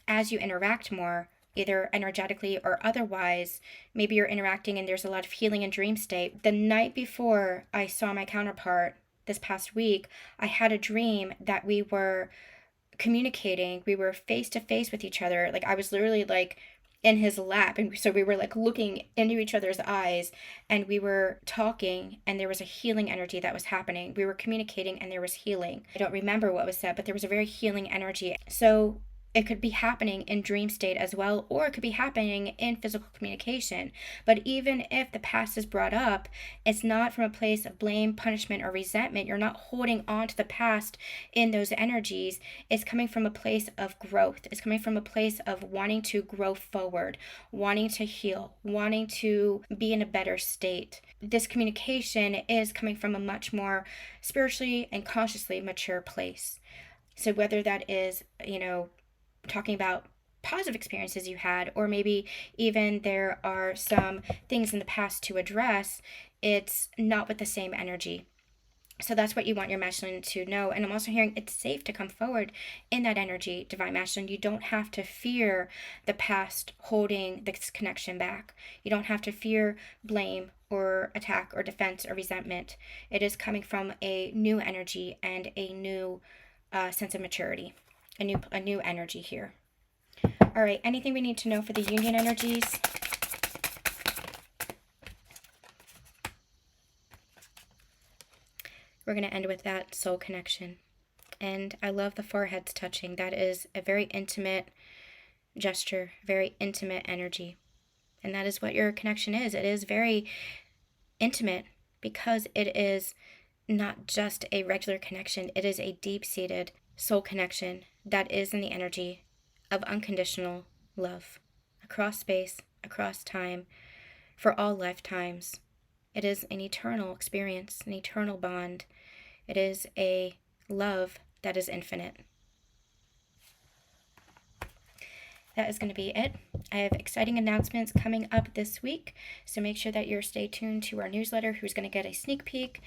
as you interact more, either energetically or otherwise, maybe you're interacting and there's a lot of healing in dream state. The night before I saw my counterpart this past week, I had a dream that we were communicating. We were face to face with each other. Like I was literally like in his lap, and so we were like looking into each other's eyes, and we were talking, and there was a healing energy that was happening. We were communicating and there was healing. I don't remember what was said, but there was a very healing energy. So it could be happening in dream state as well, or it could be happening in physical communication. But even if the past is brought up, it's not from a place of blame, punishment, or resentment. You're not holding on to the past in those energies. It's coming from a place of growth. It's coming from a place of wanting to grow forward, wanting to heal, wanting to be in a better state. This communication is coming from a much more spiritually and consciously mature place. So whether that is, talking about positive experiences you had, or maybe even there are some things in the past to address, it's not with the same energy. So that's what you want your masculine to know. And I'm also hearing it's safe to come forward in that energy, divine masculine. You don't have to fear the past holding this connection back. You don't have to fear blame or attack or defense or resentment. It is coming from a new energy and a new sense of maturity. A new energy here. All right, anything we need to know for the union energies? We're going to end with that soul connection. And I love the foreheads touching. That is a very intimate gesture, very intimate energy. And that is what your connection is. It is very intimate because it is not just a regular connection. It is a deep-seated soul connection that is in the energy of unconditional love across space, across time, for all lifetimes. It is an eternal experience, an eternal bond. It is a love that is infinite. That is going to be it. I have exciting announcements coming up this week, so make sure that you're stay tuned to our newsletter, who's going to get a sneak peek.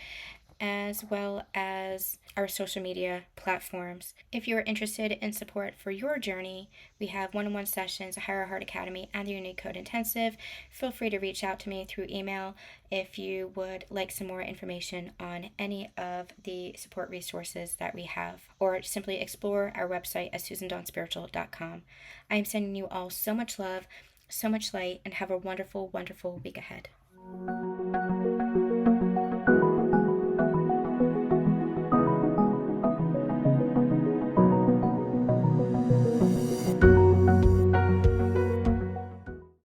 as well as our social media platforms. If you're interested in support for your journey, we have one-on-one sessions, a Higher Heart Academy, and the Unique Code Intensive. Feel free to reach out to me through email if you would like some more information on any of the support resources that we have, or simply explore our website at susandonspiritual.com. I am sending you all so much love, so much light, and have a wonderful, wonderful week ahead.